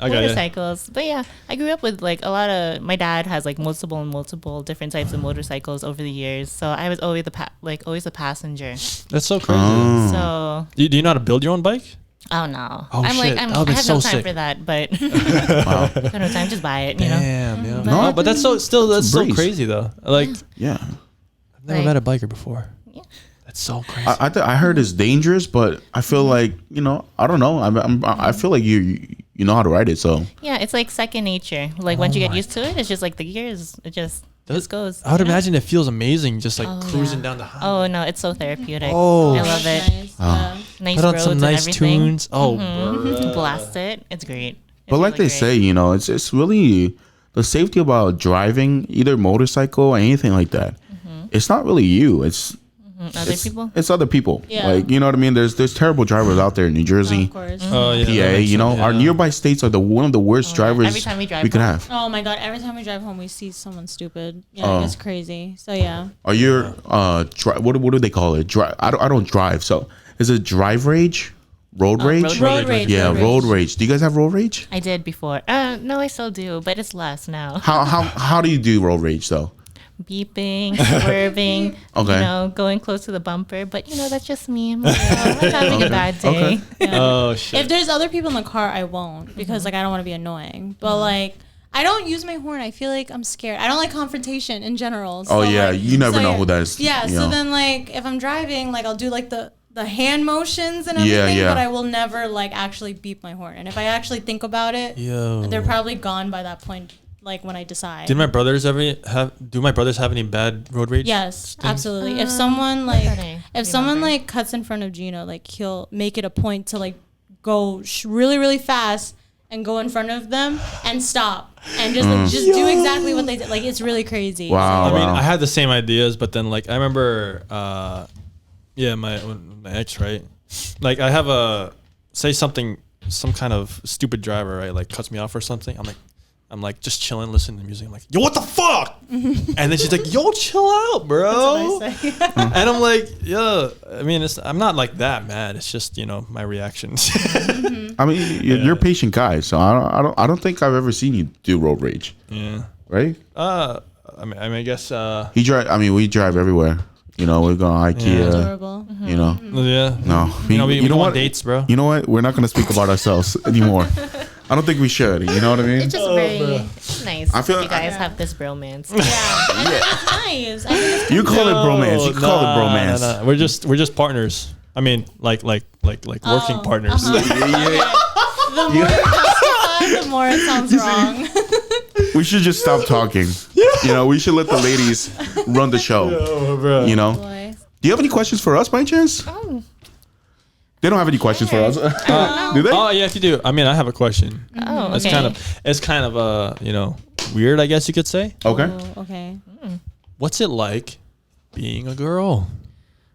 I got it. Motorcycles. But yeah, I grew up with like a lot of. My dad has like multiple different types of motorcycles over the years. So I was always always a passenger. That's so crazy. So Do you know how to build your own bike? oh no, Oh, I'm shit. like That I would've been have no so time sick. for that. But Wow. I have no time. Just buy it. You know. Damn, yeah. No, No, but that's so breeze. crazy though. Like Yeah. I've never met a biker before. Yeah. That's so crazy. I heard it's dangerous, but I feel like, you know, I don't know. I feel like you know how to ride it. So Yeah, it's like second nature. Like once you get used to it, it's just like the gears. It just goes. I would you know? imagine it feels amazing just like cruising yeah. down the highway. Oh no, it's so therapeutic. Oh, I love it. Nice. Yeah. Nice Put on roads some and nice everything. tunes. Oh, Blast it. It's great. but like they say, you know, it's really the safety about driving either motorcycle or anything like that. It's not really you. It's Other people. It's other people. Yeah. Like, you know what I mean? There's terrible drivers out there in New Jersey, Of course. Oh yeah. PA. that makes You know, sense, our yeah. nearby states are one of the worst drivers Every time we drive could home. have. Oh my god! Every time we drive home, we see someone stupid. Yeah, it's crazy. So yeah. Are you what do they call it? I don't drive. So is it drive rage? Road rage? Road rage. Yeah, road rage. Do you guys have road rage? I did before. No, I still do, but it's less now. How do you do road rage though? Beeping, swerving, Okay. you know, going close to the bumper. But you know, that's just me. I'm, like, oh, I'm having a bad day. Okay. Yeah. Oh shit. If there's other people in the car, I won't because like I don't want to be annoying. But like I don't use my horn. I feel like I'm scared. I don't like confrontation in general. So, Oh yeah, like- you never so, know yeah. who that is. Yeah. you So know. then like if I'm driving, like I'll do like the hand motions and Yeah, everything, yeah. but I will never like actually beep my horn. And if I actually think about it, Yo. they're probably gone by that point. like when I decide. Do my brothers have any bad road rage? Yes, things? absolutely. If someone like Remember. like cuts in front of Gino, like he'll make it a point to like go really really fast and go in front of them and stop and just like, just do exactly what they did. Like it's really crazy. Wow. I mean, I had the same ideas, but then like I remember, my ex, right? Like I have say something, some kind of stupid driver, right? Like cuts me off or something. I'm like just chilling, listening to music. I'm like, yo, what the fuck? And then she's like, yo, chill out, bro. That's what I say. And I'm like, yeah. I mean, I'm not like that mad. It's just my reactions. I mean, you're a patient guy, so I don't think I've ever seen you do road rage. Yeah. Right? I mean, I guess. We drive everywhere. We go to IKEA. Adorable. Yeah. No, We you know go on what? dates, bro. You know what? We're not going to speak about ourselves anymore. I don't think we should. You know what I mean? It's just very nice. I feel- you guys have this bromance. Yeah, I think it's nice. I think it's You call it bromance. You can call it bromance. No. We're just partners. I mean, like working partners. The more you justify, the more it sounds wrong. We should just stop talking. We should let the ladies run the show. Bro. Boy. Do you have any questions for us by chance? Oh, They don't have any questions for us. Do they? Oh yeah, if you do. I mean, I have a question. oh, okay. It's kind of weird, I guess you could say. Okay. Oh, okay. What's it like being a girl?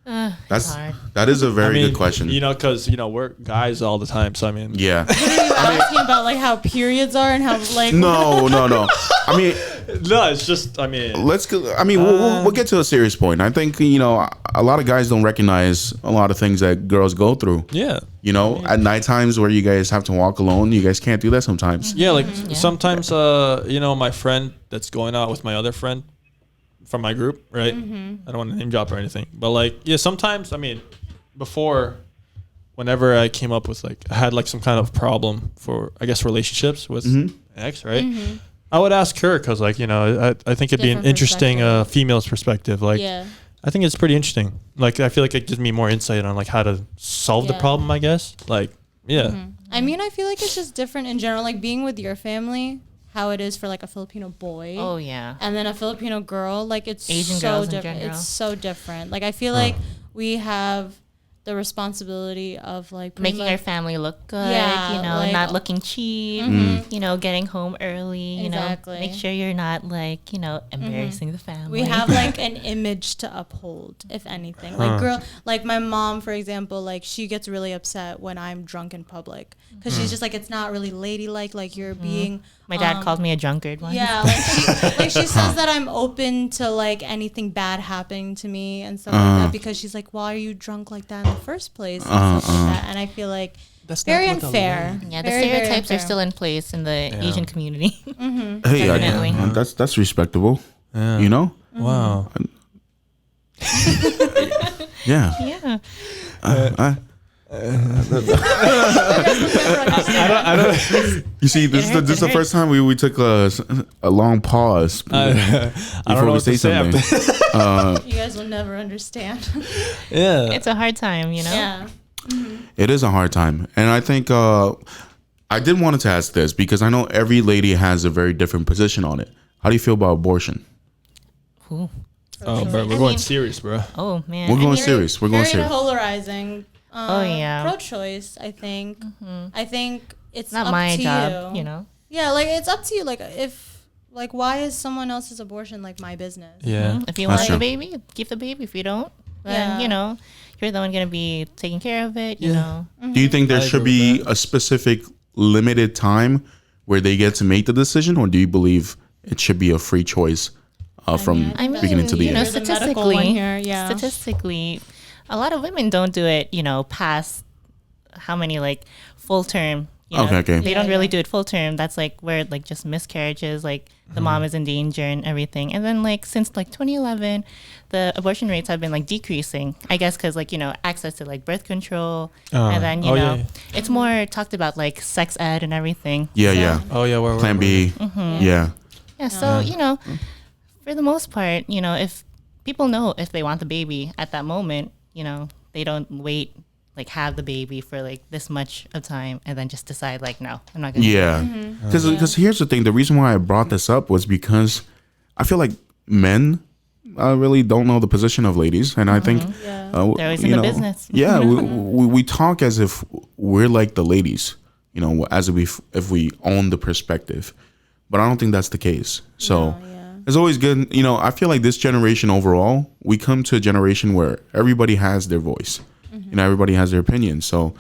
It's hard. That is a very good question. Because we're guys all the time. So I mean, Yeah. Asking about like how periods are and how like No. I mean, no, it's just let's go. I mean, we'll get to a serious point. I think a lot of guys don't recognize a lot of things that girls go through. yeah. At night times where you guys have to walk alone, you guys can't do that sometimes. Yeah, like sometimes, my friend that's going out with my other friend from my group, right? I don't want to name drop or anything, but sometimes, I mean, before, whenever I came up with I had some kind of problem for, I guess, relationships with ex, right? I would ask her because, I think it'd be an Different interesting perspective. female's perspective. yeah. I think it's pretty interesting. I feel like it gives me more insight on how to solve the Yeah. problem, I guess. Yeah. I mean, I feel like it's just different in general. Like being with your family, how it is for a Filipino boy. Oh yeah. And then a Filipino girl, it's Asian so girls in different. general. It's so different. I feel like we have the responsibility of pretty Making much- our family look good, Yeah, not looking cheap, getting home early, Exactly. make sure you're not embarrassing the family. We have an image to uphold, if anything. My mom, for example, she gets really upset when I'm drunk in public because she's just it's not really ladylike. You're being. My dad called me a drunkard once. Yeah, she says that I'm open to anything bad happening to me and stuff like that because she's why are you drunk like that in the first place and stuff like that. And I feel That's very not what unfair. Yeah, the Very, very stereotypes are unfair. still in place in the Asian community. Hey, Definitely. that's respectable. Yeah. Wow. Yeah. Yeah. I don't. You see, this is the first time we took a long pause I don't before know we what say to say something. You guys will never understand. Yeah. It's a hard time, Yeah. It is a hard time, and I think I did wanted to ask this because I know every lady has a very different position on it. How do you feel about abortion? Ooh. Oh, bro, we're I going mean- serious, bro. Oh man. We're going Very- serious. We're going very serious. polarizing. Oh, yeah. Pro-choice, I think. I think it's Not up my to job, you. Yeah, it's up to you. If why is someone else's abortion my business? Yeah. If you That's want true. the baby, keep the baby. If you don't, then Yeah. you're the one gonna be taking care of it. You know. Do you think there I should agree be with a specific limited time where they get to make the decision, or do you believe it should be a free choice from I mean, beginning to the you know, end? You're the medical one statistically, here, yeah. statistically, a lot of women don't do it. Past how many full term. Okay. They don't Yeah, really yeah. do it full term. That's where just miscarriages, the mom is in danger and everything. And then since 2011, the abortion rates have been decreasing. I guess because access to birth control, and then yeah. it's more talked about sex ed and everything. Yeah. Oh yeah. Plan B. Yeah. Yeah. So for the most part, if people know if they want the baby at that moment, they don't wait like have the baby for like this much of time and then just decide like, no, I'm not gonna. Yeah, because here's the thing. The reason why I brought this up was because I feel like men really don't know the position of ladies, and I think They're always in the business. Yeah, we talk as if we're like the ladies, as if we own the perspective, but I don't think that's the case. So it's always good. I feel like this generation overall, we come to a generation where everybody has their voice, everybody has their opinion. So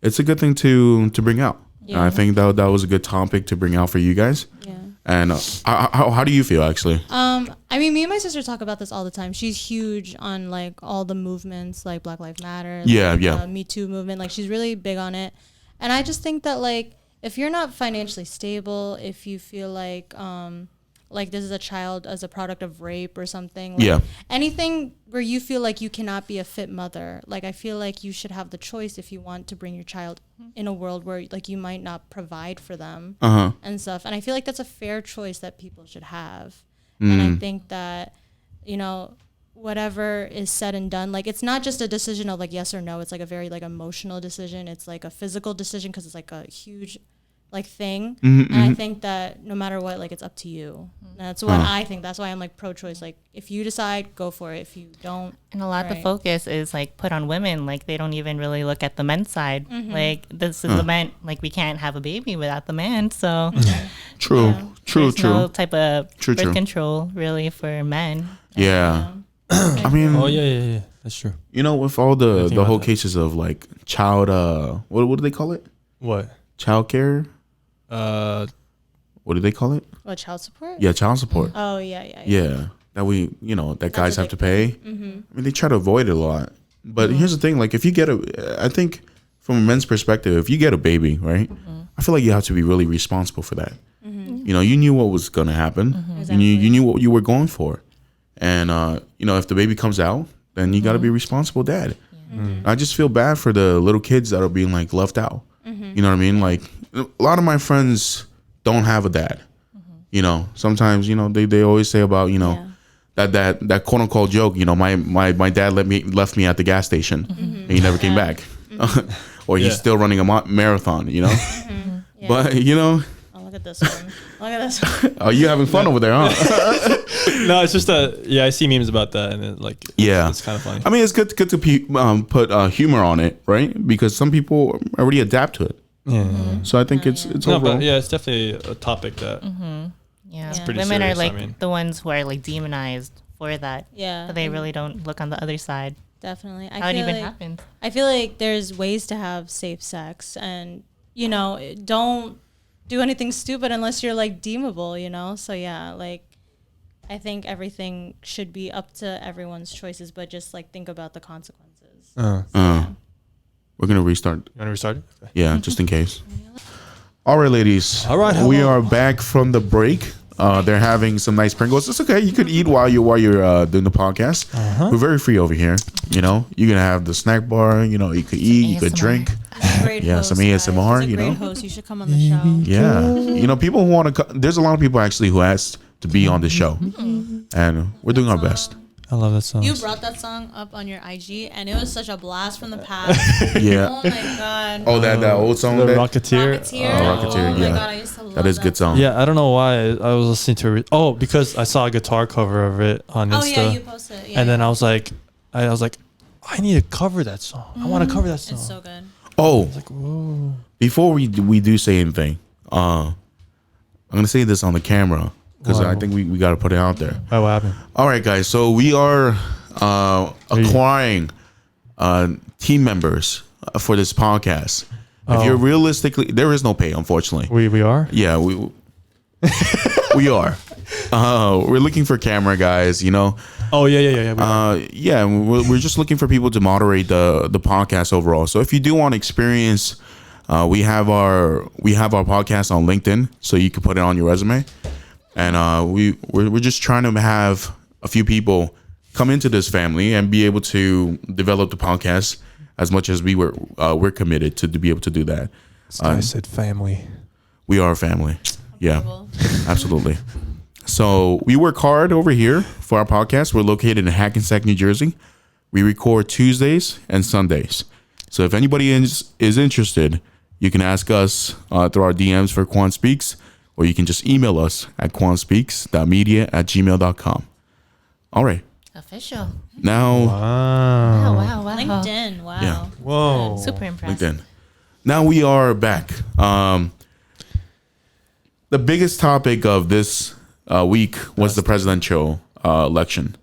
it's a good thing to bring out. Yeah. I think that was a good topic to bring out for you guys. Yeah. And how do you feel actually? I mean, me and my sister talk about this all the time. She's huge on like all the movements, like Black Lives Matter, Me Too movement. Like she's really big on it. And I just think that like if you're not financially stable, if you feel like this is a child as a product of rape or something, like anything where you feel like you cannot be a fit mother, like I feel like you should have the choice if you want to bring your child in a world where like you might not provide for them and stuff. And I feel like that's a fair choice that people should have. And I think that, whatever is said and done, like it's not just a decision of like yes or no. It's like a very like emotional decision. It's like a physical decision because it's like a huge like thing. And I think that no matter what, like it's up to you. And that's what I think. That's why I'm like pro-choice. Like if you decide, go for it. If you don't, and a lot of the focus is like put on women. Like they don't even really look at the men's side. Like this is the man. Like we can't have a baby without the man. So True. No type of birth control really for men. Yeah. I mean, yeah, that's true. With all the whole cases of like child, what do they call it? What? Child care. What do they call it? What, child support? Yeah, child support. Oh yeah. Yeah, that that guys have to pay. I mean, they try to avoid it a lot. But here's the thing: like, if you get I think from a men's perspective, if you get a baby, right? I feel like you have to be really responsible for that. You knew what was gonna happen. Exactly. You knew what you were going for, and if the baby comes out, then you got to be responsible dad. I just feel bad for the little kids that are being like left out. You know what I mean? Like a lot of my friends don't have a dad. Sometimes they always say about that quote unquote joke. My dad left me at the gas station and he never came back, or he's still running a marathon. But Oh, look at this one. Look at this one. Oh, you having fun over there, huh? No, it's just I see memes about that, and it's kind of funny. I mean, it's good to put humor on it, right? Because some people already adapt to it. Yeah. So I think it's overall. But it's definitely a topic that. Yeah, it's pretty women serious, are like the ones who are like demonized for that. Yeah, but they really don't look on the other side. Definitely. How it even happens. I feel like there's ways to have safe sex, and don't do anything stupid unless you're like deemable. So yeah, like I think everything should be up to everyone's choices, but just like think about the consequences. We're gonna restart. You want to restart it? Okay. Yeah, just in case. All right, ladies. All right, we hello. are back from the break. They're having some nice Pringles. It's okay. You could eat while you're doing the podcast. We're very free over here. You can have the snack bar. You could eat. You could drink. Great Yeah, host, some guys. ASMR. He's a great host. You should come on the show. Yeah. People who want to. There's a lot of people actually who asked to be on the show, and we're doing our best. I love that song. You brought that song up on your IG, and it was such a blast from the past. Yeah. Oh my god. Oh, that old song. The that- Rocketeer. Rocketeer. Rocketeer, Oh yeah. my god, I used to love That is a good song. Yeah, I don't know why I was listening to it. Oh, because I saw a guitar cover of it on Insta. Oh yeah, you posted it. Yeah, and then I was like, I need to cover that song. I want to cover that song. it's so good. Oh, Like, whoa. before we do say anything, I'm gonna say this on the camera because Wow. I think we got to put it out there. What happened? All right, guys. So we are acquiring team members for this podcast. If you're realistically, there is no pay, unfortunately. We are? Yeah, we are. We're looking for camera guys. Oh, yeah. Yeah, we're just looking for people to moderate the podcast overall. So if you do want experience, we have our podcast on LinkedIn, so you can put it on your resume. And we're just trying to have a few people come into this family and be able to develop the podcast as much as we're committed to be able to do that. I said family. We are a family. Yeah, absolutely. So we work hard over here for our podcast. We're located in Hackensack, New Jersey. We record Tuesdays and Sundays. So if anybody is interested, you can ask us through our DMs for KwonSpeaks, or you can just email us at kwonspeaks.media@gmail.com. All right. Official. Now, Wow. LinkedIn. Wow. Yeah. Whoa. Super impressed. LinkedIn. Now we are back. The biggest topic of this week was the presidential election.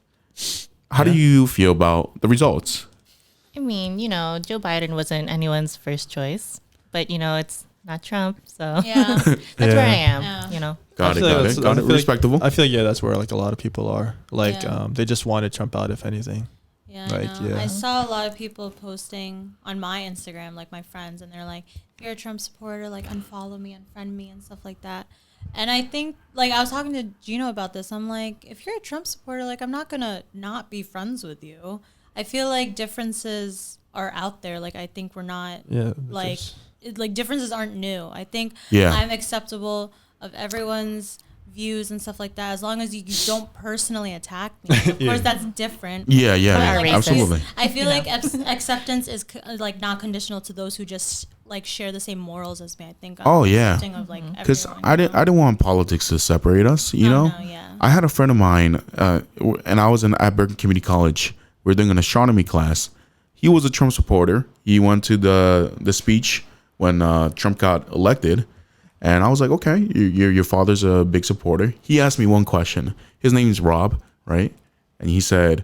How do you feel about the results? I mean, Joe Biden wasn't anyone's first choice, but it's not Trump, so Yeah. that's where I am. Yeah. Got it. I feel like- Respectable. I feel like that's where like a lot of people are. Like Yeah. they just wanted Trump out, if anything. Yeah, Like, I know. yeah. I saw a lot of people posting on my Instagram, like my friends, and they're like, if you're a Trump supporter, like unfollow me, unfriend me, and stuff like that. And I think, like, I was talking to Gino about this. I'm like, if you're a Trump supporter, like, I'm not going to not be friends with you. I feel like differences are out there. Like, I think we're not, Yeah. like, differences aren't new. I think Yeah. I'm acceptable of everyone's views and stuff like that, as long as you don't personally attack me. Of course, that's different. Yeah, But, like, absolutely. I feel like acceptance is like not conditional to those who just like share the same morals as me. I think. I'm accepting of like Because everyone, I didn't want politics to separate us. You know, no, yeah. I had a friend of mine, and I was at Berkeley Community College. We were doing an astronomy class. He was a Trump supporter. He went to the speech when Trump got elected. And I was like, okay, your father's a big supporter. He asked me one question. His name's Rob, right? And he said,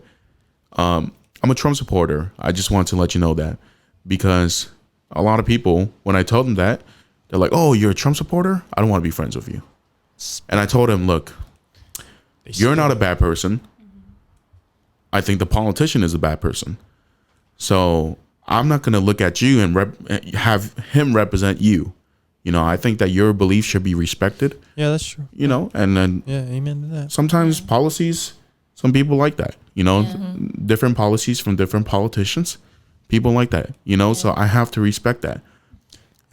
I'm a Trump supporter. I just want to let you know that. Because a lot of people, when I told them that, they're like, oh, you're a Trump supporter? I don't want to be friends with you. And I told him, look, you're not a bad person. I think the politician is a bad person. So I'm not going to look at you and have him represent you. You know, I think that your beliefs should be respected. Yeah, that's true. You know, and then Yeah, amen to that. sometimes policies, some people like that. You know, Yeah. different policies from different politicians, people like that. You know, so I have to respect that.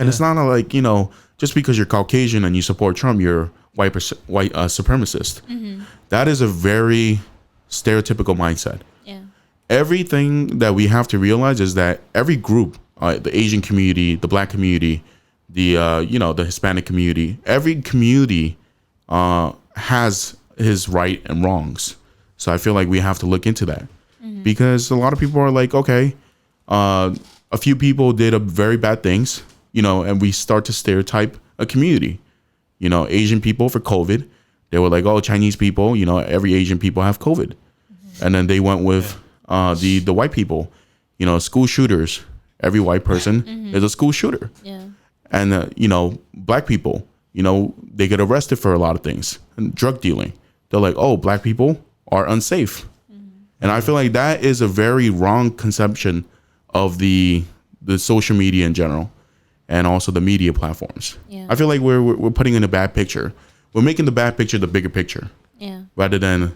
And it's not like, you know, just because you're Caucasian and you support Trump, you're white supremacist. That is a very stereotypical mindset. Yeah. Everything that we have to realize is that every group, the Asian community, the Black community, the the Hispanic community, every community has his right and wrongs. So I feel like we have to look into that because a lot of people are like, okay, a few people did very bad things, you know, and we start to stereotype a community. You know, Asian people for COVID, they were like, oh, Chinese people, you know, every Asian people have COVID, and then they went with the white people, you know, school shooters. Every white person is a school shooter. Yeah. And, you know, Black people, you know, they get arrested for a lot of things. And drug dealing. They're like, oh, Black people are unsafe. And I feel like that is a very wrong conception of the social media in general and also the media platforms. Yeah. I feel like we're putting in a bad picture. We're making the bad picture the bigger picture Yeah. rather than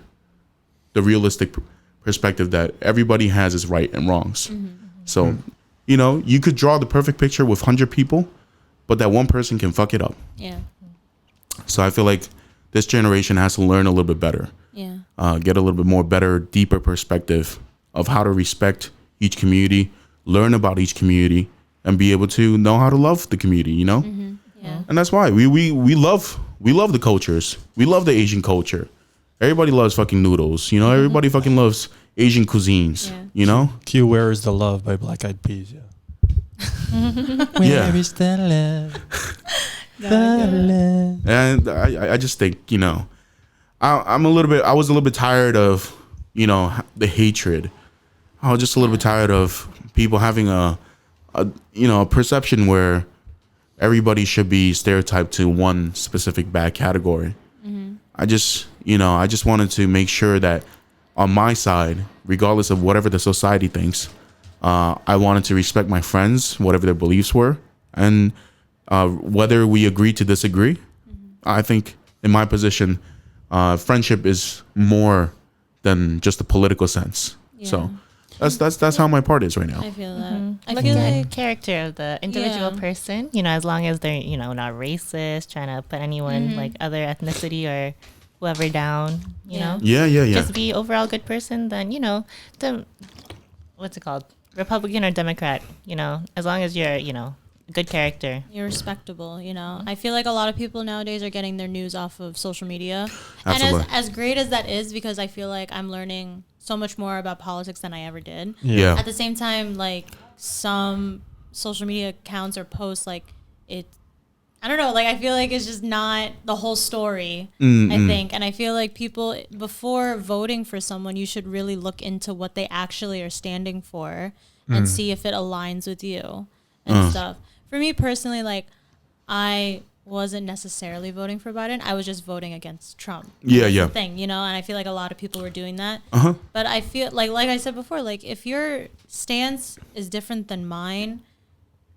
the realistic perspective that everybody has his right and wrongs. So, you know, you could draw the perfect picture with 100 people, but that one person can fuck it up. Yeah. So I feel like this generation has to learn a little bit better, Yeah. get a little bit more better, deeper perspective of how to respect each community, learn about each community, and be able to know how to love the community, you know? Yeah. And that's why we love the cultures. We love the Asian culture. Everybody loves fucking noodles, you know? Everybody fucking loves Asian cuisines, Yeah. you know? Q, Where is the Love by Black Eyed Peas, yeah. Yeah. Where is the love? And I just think, you know, I was a little bit tired of, you know, the hatred. I was just a little bit tired of people having a perception where everybody should be stereotyped to one specific bad category. I just wanted to make sure that on my side, regardless of whatever the society thinks, I wanted to respect my friends, whatever their beliefs were, and whether we agree to disagree. I think in my position, friendship is more than just a political sense. Yeah. So that's how my part is right now. I feel that. I Look feel at like the character of the individual Yeah. person, as long as they're, not racist, trying to put anyone like other ethnicity or whoever down, you Yeah. know? Yeah. Just be overall good person, then, what's it called? Republican or Democrat, as long as you're, a good character. You're respectable, I feel like a lot of people nowadays are getting their news off of social media. Absolutely. And as great as that is, because I feel like I'm learning so much more about politics than I ever did. Yeah. At the same time, like some social media accounts or posts, like I don't know, like I feel like it's just not the whole story, I think. And I feel like people, before voting for someone, you should really look into what they actually are standing for and see if it aligns with you and stuff. For me personally, like I wasn't necessarily voting for Biden. I was just voting against Trump. Yeah, That's yeah. the thing, and I feel like a lot of people were doing that. Uh-huh. But I feel like I said before, like if your stance is different than mine,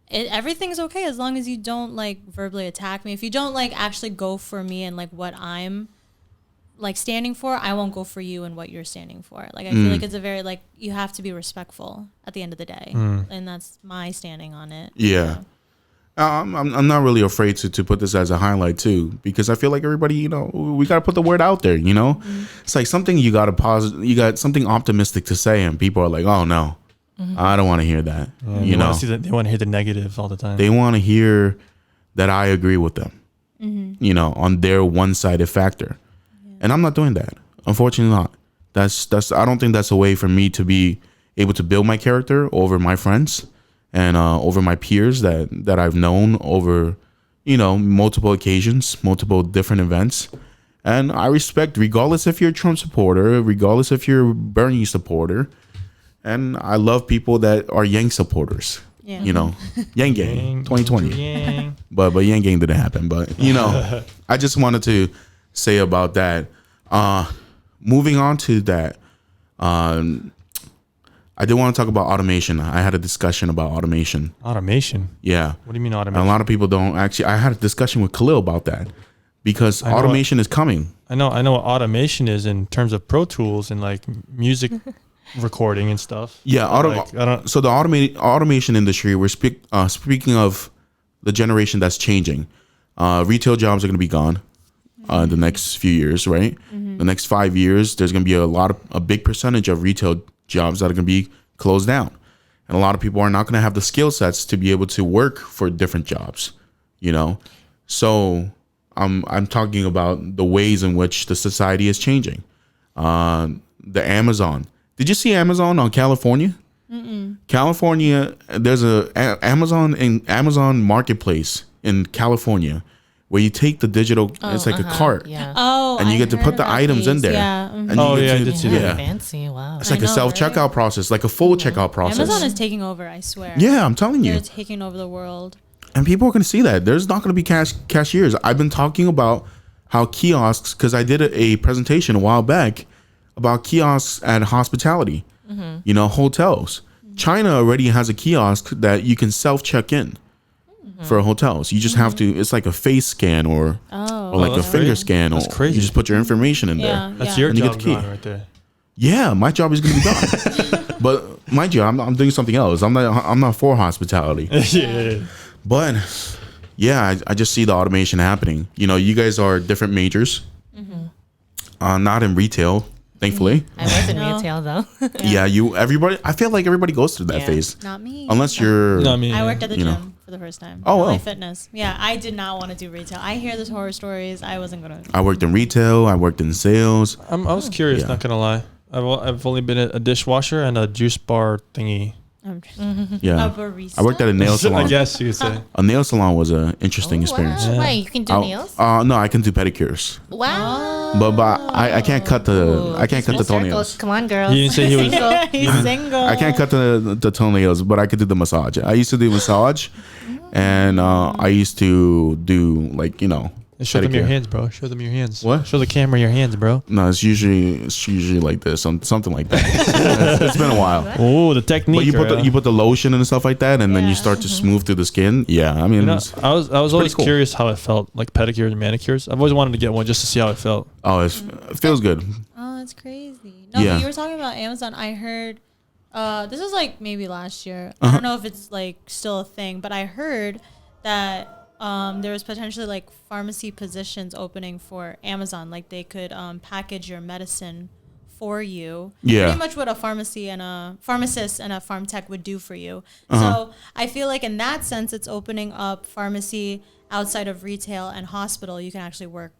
everything's okay as long as you don't like verbally attack me. If you don't like actually go for me and like what I'm like standing for, I won't go for you and what you're standing for. Like I feel like it's a very like you have to be respectful at the end of the day, and that's my standing on it. Yeah. I'm not really afraid to put this as a highlight too, because I feel like everybody, we got to put the word out there, It's like something you got something optimistic to say and people are like, oh no, I don't want to hear that. They want to hear the negative all the time. They want to hear that I agree with them, on their one-sided factor. And I'm not doing that. Unfortunately not. I don't think that's a way for me to be able to build my character over my friends and over my peers that I've known over, multiple occasions, multiple different events. And I respect, regardless if you're a Trump supporter, regardless if you're a Bernie supporter. And I love people that are Yang supporters. Yeah. Yang Gang, 2020. Yang. But Yang Gang didn't happen. But, I just wanted to say about that. Moving on to that, I did want to talk about automation. I had a discussion about automation. Automation? Yeah. What do you mean And automation? a lot of people don't actually. I had a discussion with Khalil about that because automation is coming. I know what automation is in terms of Pro Tools and like music recording and stuff. Yeah. So the automation industry, we're speaking of the generation that's changing. Retail jobs are going to be gone in the next few years, right? The next 5 years, there's going to be a big percentage of retail jobs that are going to be closed down. And a lot of people are not going to have the skill sets to be able to work for different jobs, So I'm talking about the ways in which the society is changing. The Amazon. Did you see Amazon on California? California, there's Amazon marketplace in California where you take the digital, it's like a cart. Yeah. Oh, And you get to put the items in there. Yeah. And you Oh, get yeah, I to- did see Really that. fancy. Wow. It's like I a know, self-checkout process, like a full checkout process. Amazon is taking over, I swear. Yeah, I'm telling you. They're taking over the world. And people are going to see that. There's not going to be cashiers. I've been talking about how kiosks, because I did a presentation a while back about kiosks at hospitality, hotels. China already has a kiosk that you can self-check in for hotels. You just have to, it's like a face scan or like a that's finger crazy. scan. That's or crazy. You just put your information in there. That's your And you get job the key. gone right there. Yeah, my job is going to be gone. But mind you, I'm doing something else. I'm not for hospitality. Yeah. But yeah, I just see the automation happening. You guys are different majors. Not in retail, thankfully. I was in No. retail though. Yeah, everybody. I feel like everybody goes through that Yeah. phase, Not me. unless you're. No, I mean, I worked at the You know. gym for the first time. Oh, LA wow. Fitness. Yeah, I did not want to do retail. I hear the horror stories. I wasn't gonna. I worked in retail. I worked in sales. I was curious, Yeah. not gonna lie. I've only been a dishwasher and a juice bar thingy. Yeah, A barista. I worked at a nail I salon. guess you could say. A nail salon was an interesting experience. Wow. Yeah. Wait, you can do nails? No, I can do pedicures, Wow. but I can't cut the Full toenails. circles. Come on, girls. You didn't say he was. Single. He's single. I can't cut the toenails, but I could do the massage. I used to do massage, and I used to do Show them your pedicure. hands, bro. Show them your hands. What? Show the camera your hands, bro. No, it's usually like this, something like that. It's been a while. Oh, the technique. But you put the lotion and stuff like that, and then you Yeah. start to smooth through the skin. Yeah, I mean, I was always cool. curious how it felt, like pedicures and manicures. I've always wanted to get one just to see how it felt. it feels good. Oh, that's crazy. No, Yeah. but you were talking about Amazon. I heard this was like maybe last year. I don't know if it's like still a thing, but I heard that there was potentially like pharmacy positions opening for Amazon. Like they could package your medicine for you. Yeah. Pretty much what a pharmacist and a farm tech would do for you. So I feel like in that sense, it's opening up pharmacy outside of retail and hospital. You can actually work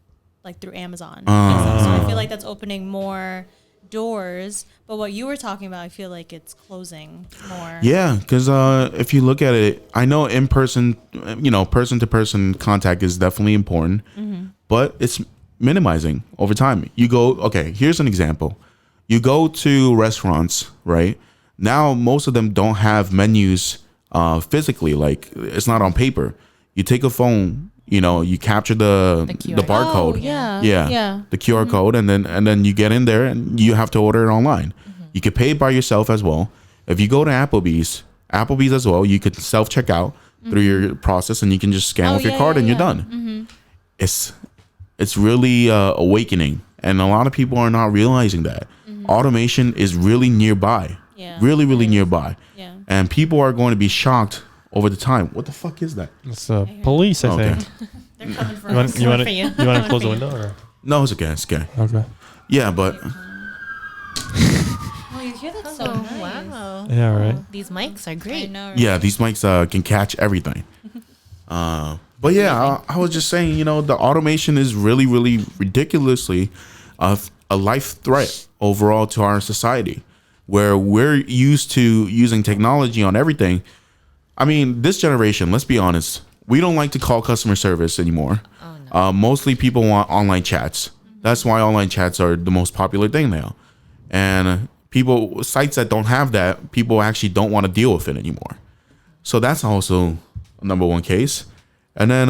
like through Amazon. So I feel like that's opening more doors. But what you were talking about, I feel like it's closing more. Yeah, because if you look at it, I know in person, person to person contact is definitely important, but it's minimizing over time. You go, okay, here's an example. You go to restaurants, right? Now, most of them don't have menus physically, like it's not on paper. You take a phone, you capture the barcode. Oh, yeah. The QR code, and then you get in there and you have to order it online. You can pay it by yourself as well. If you go to Applebee's as well, you could self check out through your process, and you can just scan with your card and you're done. It's really awakening, and a lot of people are not realizing that automation is really nearby. Really nearby. Yeah. And people are going to be shocked over the time. What the fuck is that? It's police, I think. They're coming for You us. want for you. to close the window? Or? No, it's okay. It's okay. Okay. Yeah, but Oh, you hear that so nice. Wow. Yeah, right. These mics are I great. know. Right? yeah, these mics can catch everything. But yeah, I was just saying, the automation is really, really ridiculously a life threat overall to our society, where we're used to using technology on everything. I mean, this generation, let's be honest, we don't like to call customer service anymore. Oh, no. Mostly people want online chats. That's why online chats are the most popular thing now. And sites that don't have that, people actually don't want to deal with it anymore. So that's also a number one case. And then,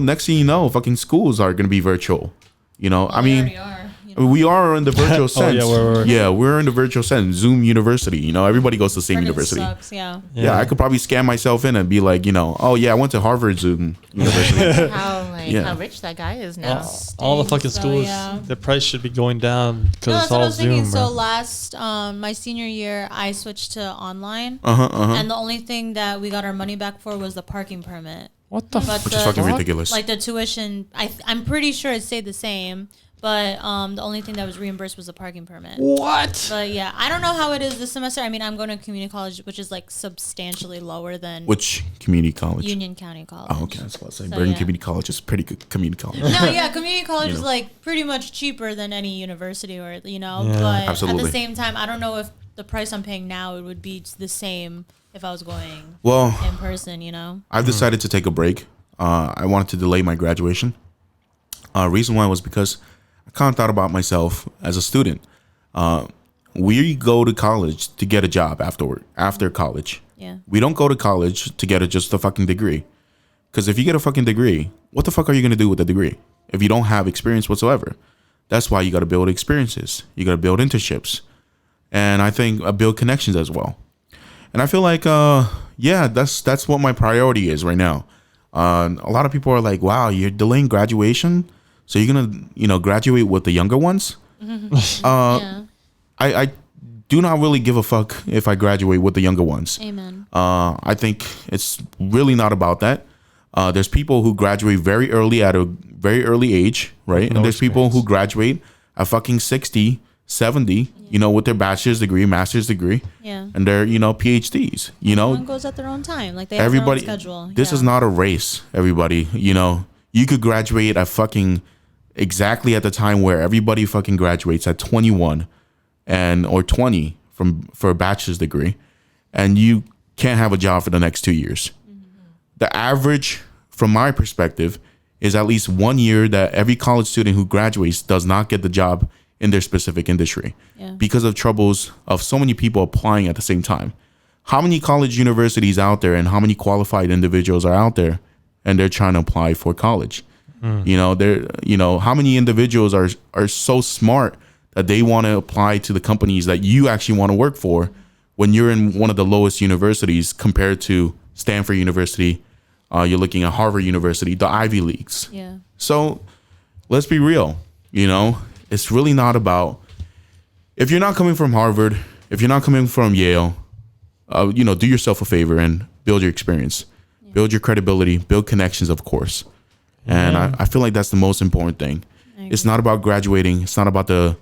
next thing you know, fucking schools are going to be virtual. I mean, we are in the virtual sense. We're in the virtual sense. Zoom University. Everybody goes to the same university. Sucks, yeah. Yeah, I could probably scan myself in and be like, oh yeah, I went to Harvard Zoom University. How rich that guy is now. All the fucking So, schools, yeah. the price should be going down because No, it's that's what I all was thinking. Zoom. So bro. last, my senior year, I switched to online. Uh-huh. And the only thing that we got our money back for was the parking permit. What the But Which is fucking ridiculous. Like the tuition, I'm pretty sure it stayed the same. But the only thing that was reimbursed was the parking permit. What? But yeah, I don't know how it is this semester. I mean, I'm going to community college, which is like substantially lower than Which community college? Union County College. Oh, okay. I was about to say, So, Bergen yeah. Community College is pretty good community college. No, yeah, community college is like pretty much cheaper than any university or Yeah. but Absolutely. at the same time, I don't know if the price I'm paying now it would be the same if I was going Well, in person, I've decided to take a break. I wanted to delay my graduation. Reason why was because I kind of thought about myself as a student. We go to college to get a job after college. Yeah. We don't go to college to get just a fucking degree. Because if you get a fucking degree, what the fuck are you going to do with the degree if you don't have experience whatsoever? That's why you got to build experiences. You got to build internships. And I think build connections as well. And I feel like, that's what my priority is right now. A lot of people are like, wow, you're delaying graduation? So you're going to, graduate with the younger ones? Yeah. I do not really give a fuck if I graduate with the younger ones. Amen. I think it's really not about that. There's people who graduate very early at a very early age, right? No And there's people experience. who graduate at fucking 60, 70, with their bachelor's degree, master's degree, Yeah. and their, PhDs, Everyone goes at their own time. Like they have everybody, their own schedule. this is not a race, everybody, you could graduate at fucking exactly at the time where everybody fucking graduates at 21 or 20 for a bachelor's degree, and you can't have a job for the next 2 years. The average, from my perspective, is at least 1 year that every college student who graduates does not get the job in their specific industry Yeah. because of troubles of so many people applying at the same time. How many college universities out there and how many qualified individuals are out there and they're trying to apply for college? How many individuals are so smart that they want to apply to the companies that you actually want to work for when you're in one of the lowest universities compared to Stanford University? You're looking at Harvard University, the Ivy Leagues. Yeah. So let's be real. It's really not about, if you're not coming from Harvard, if you're not coming from Yale, do yourself a favor and build your experience, build your credibility, build connections, of course. And I feel like that's the most important thing. It's not about graduating. It's not about the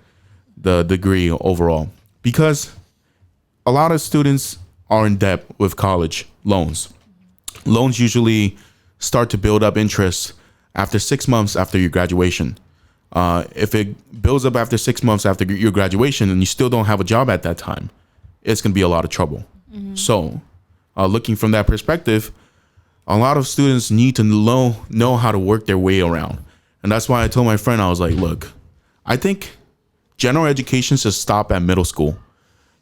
the degree overall, because a lot of students are in debt with college loans. Loans usually start to build up interest after 6 months after your graduation. If it builds up after 6 months after your graduation and you still don't have a job at that time, it's going to be a lot of trouble. So looking from that perspective, a lot of students need to know how to work their way around. And that's why I told my friend, I was like, look, I think general education should stop at middle school.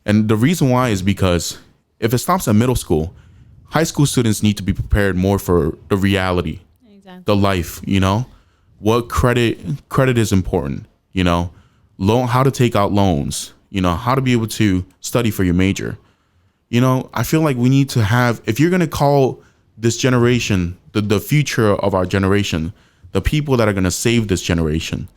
And the reason why is because if it stops at middle school, high school students need to be prepared more for the reality, the life, what credit is important, how to take out loans, how to be able to study for your major. I feel like we need to have, if you're going to call this generation, the future of our generation, the people that are going to save this generation,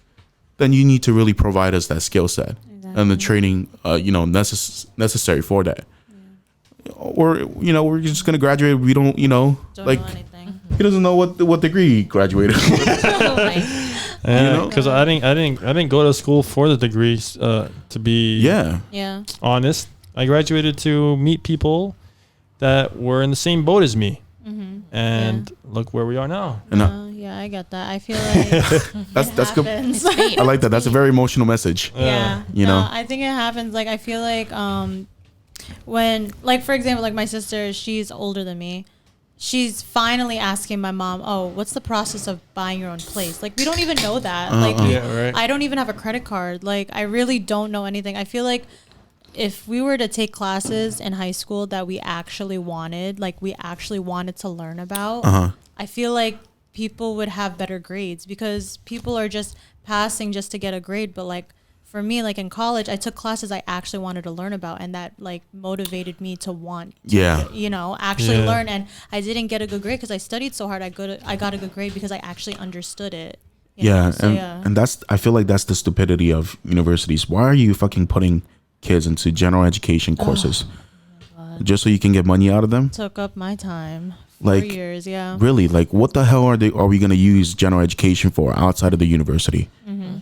then you need to really provide us that skill set and the training, necessary for that. Or, we're just going to graduate. We don't, Don't know anything. he doesn't know what degree he graduated with. Because I didn't go to school for the degrees. To be honest, I graduated to meet people that were in the same boat as me, and look where we are now. I get that. I feel like that's good. I like that. That's a very emotional message. I think it happens. Like, I feel like when, like, for example, like my sister, she's older than me. She's finally asking my mom, oh, what's the process of buying your own place? Like, we don't even know that. I don't even have a credit card. Like, I really don't know anything. I feel like if we were to take classes in high school that we actually wanted to learn about, I feel like people would have better grades, because people are just passing just to get a grade. But like, for me, like in college, I took classes I actually wanted to learn about, and that like motivated me to want to, actually learn. And I didn't get a good grade because I studied so hard. I got a good grade because I actually understood it. And that's, I feel like that's the stupidity of universities. Why are you fucking putting kids into general education courses just so you can get money out of them? Took up my time. 4 Like, years, really, like, what the hell are we going to use general education for outside of the university?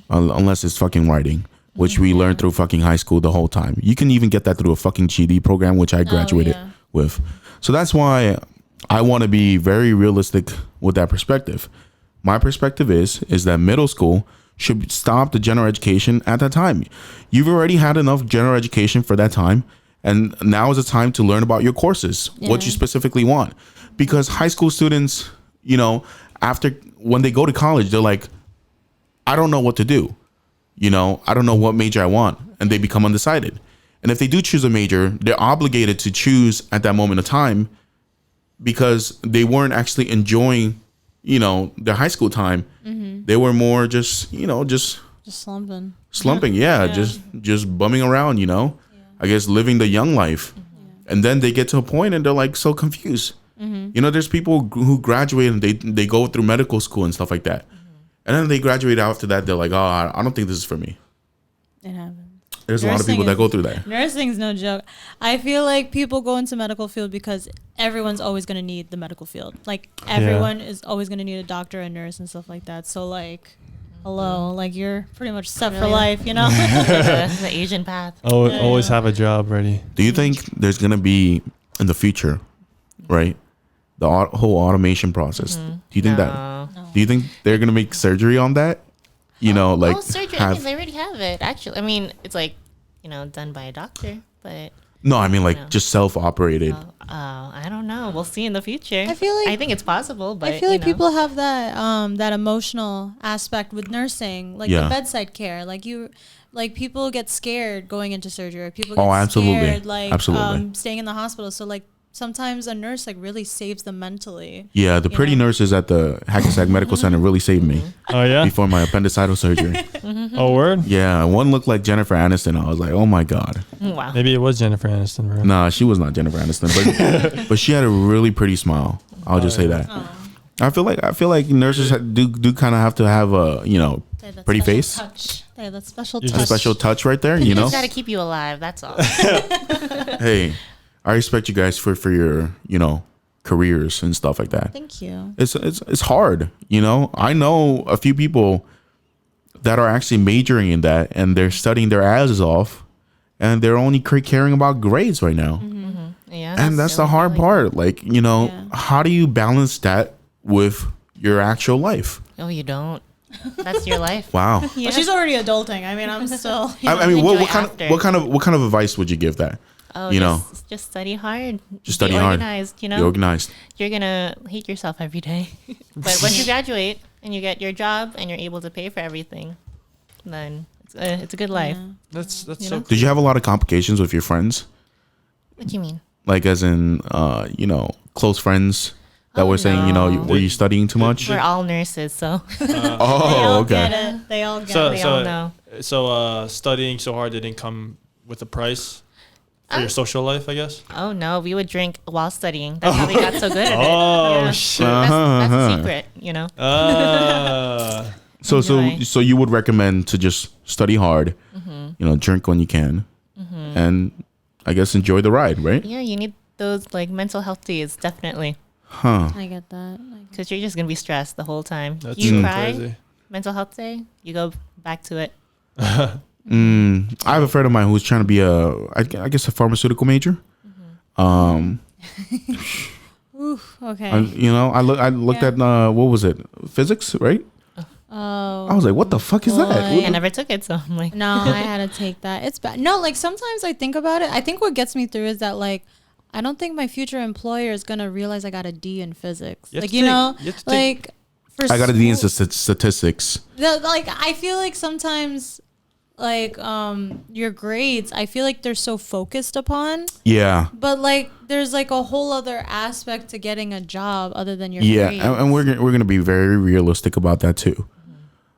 Unless it's fucking writing, which we learned through fucking high school the whole time. You can even get that through a fucking GD program, which I graduated with. So that's why I want to be very realistic with that perspective. My perspective is that middle school should stop the general education at that time. You've already had enough general education for that time, and now is the time to learn about your courses, what you specifically want. Because high school students, after, when they go to college, they're like, I don't know what to do. I don't know what major I want. And they become undecided. And if they do choose a major, they're obligated to choose at that moment of time because they weren't actually enjoying, their high school time. They were more just slumping. Just bumming around, I guess living the young life. And then they get to a point and they're like so confused. There's people who graduate and they go through medical school and stuff like that. And then they graduate after that. They're like, oh, I don't think this is for me. It happens. There's a lot of people that go through that. Nursing's no joke. I feel like people go into medical field because everyone's always going to need the medical field. Like, everyone is always going to need a doctor, a nurse, and stuff like that. So, like, hello, like, you're pretty much set for life, the Asian path. Always have a job ready. Do you think there's going to be, in the future, right, the whole automation process? Do you think do you think they're going to make surgery on that? Surgery, I mean, they already have it, actually. I mean, it's like, done by a doctor, but... No, I mean, like, just self-operated. I don't know. We'll see in the future. I think it's possible, but I feel like people have that emotional aspect with nursing, like the bedside care. Like people get scared going into surgery. Or people get scared, like staying in the hospital. So like sometimes a nurse like really saves them mentally. Yeah, the pretty nurses at the Hackensack Medical Center really saved me. Oh yeah, before my appendicitis surgery. Oh word. Yeah, one looked like Jennifer Aniston. I was like, oh my god. Wow. Maybe it was Jennifer Aniston, bro. Nah, she was not Jennifer Aniston, but she had a really pretty smile. I'll just say that. Oh. I feel like nurses do kind of have to have a pretty face. Touch. They have that special touch. A special touch right there. You got to keep you alive. That's all. Hey. I respect you guys for your, careers and stuff like that. Thank you. It's hard, I know a few people that are actually majoring in that, and they're studying their asses off, and they're only caring about grades right now. Yeah, And that's the hard part. Like, how do you balance that with your actual life? Oh, you don't. That's your life. Wow. Well, she's already adulting. I mean, I'm still. I mean, what Enjoy what kind of advice would you give that? Oh, You know. just study hard. Just study Be hard. organized, Be organized. You're gonna hate yourself every day. But once you graduate and you get your job and you're able to pay for everything, then it's a good life. That's You so know? Did you have a lot of complications with your friends? What do you mean? Like, as in, close friends that were saying, no. were you studying too much? We're all nurses, so Oh, okay. Get it. They all get So- it. they all know. So studying so hard didn't come with a price for your social life, I guess. Oh no, we would drink while studying. That's how we got so good at it. Oh Yeah. shit! That's a secret, So Enjoy. so you would recommend to just study hard, drink when you can, and I guess enjoy the ride, right? Yeah, you need those like mental health days, definitely, Huh. I get that. because you're just gonna be stressed the whole time. That's You so cry, crazy. mental health day, you go back to it. I have a friend of mine who's trying to be I guess a pharmaceutical major. Okay. I looked at what was it, physics, right? Oh. I was like, what the fuck is that? I never took it, so I'm like, No, I had to take that. It's bad. No, like sometimes I think about it. I think what gets me through is that like I don't think my future employer is gonna realize I got a D in physics. You have Like to you take- know, you have to take- like for I got a D in school- statistics. like I feel like sometimes like your grades, I feel like they're so focused upon, Yeah. but like there's like a whole other aspect to getting a job other than your Yeah, grades. and we're gonna be very realistic about that too.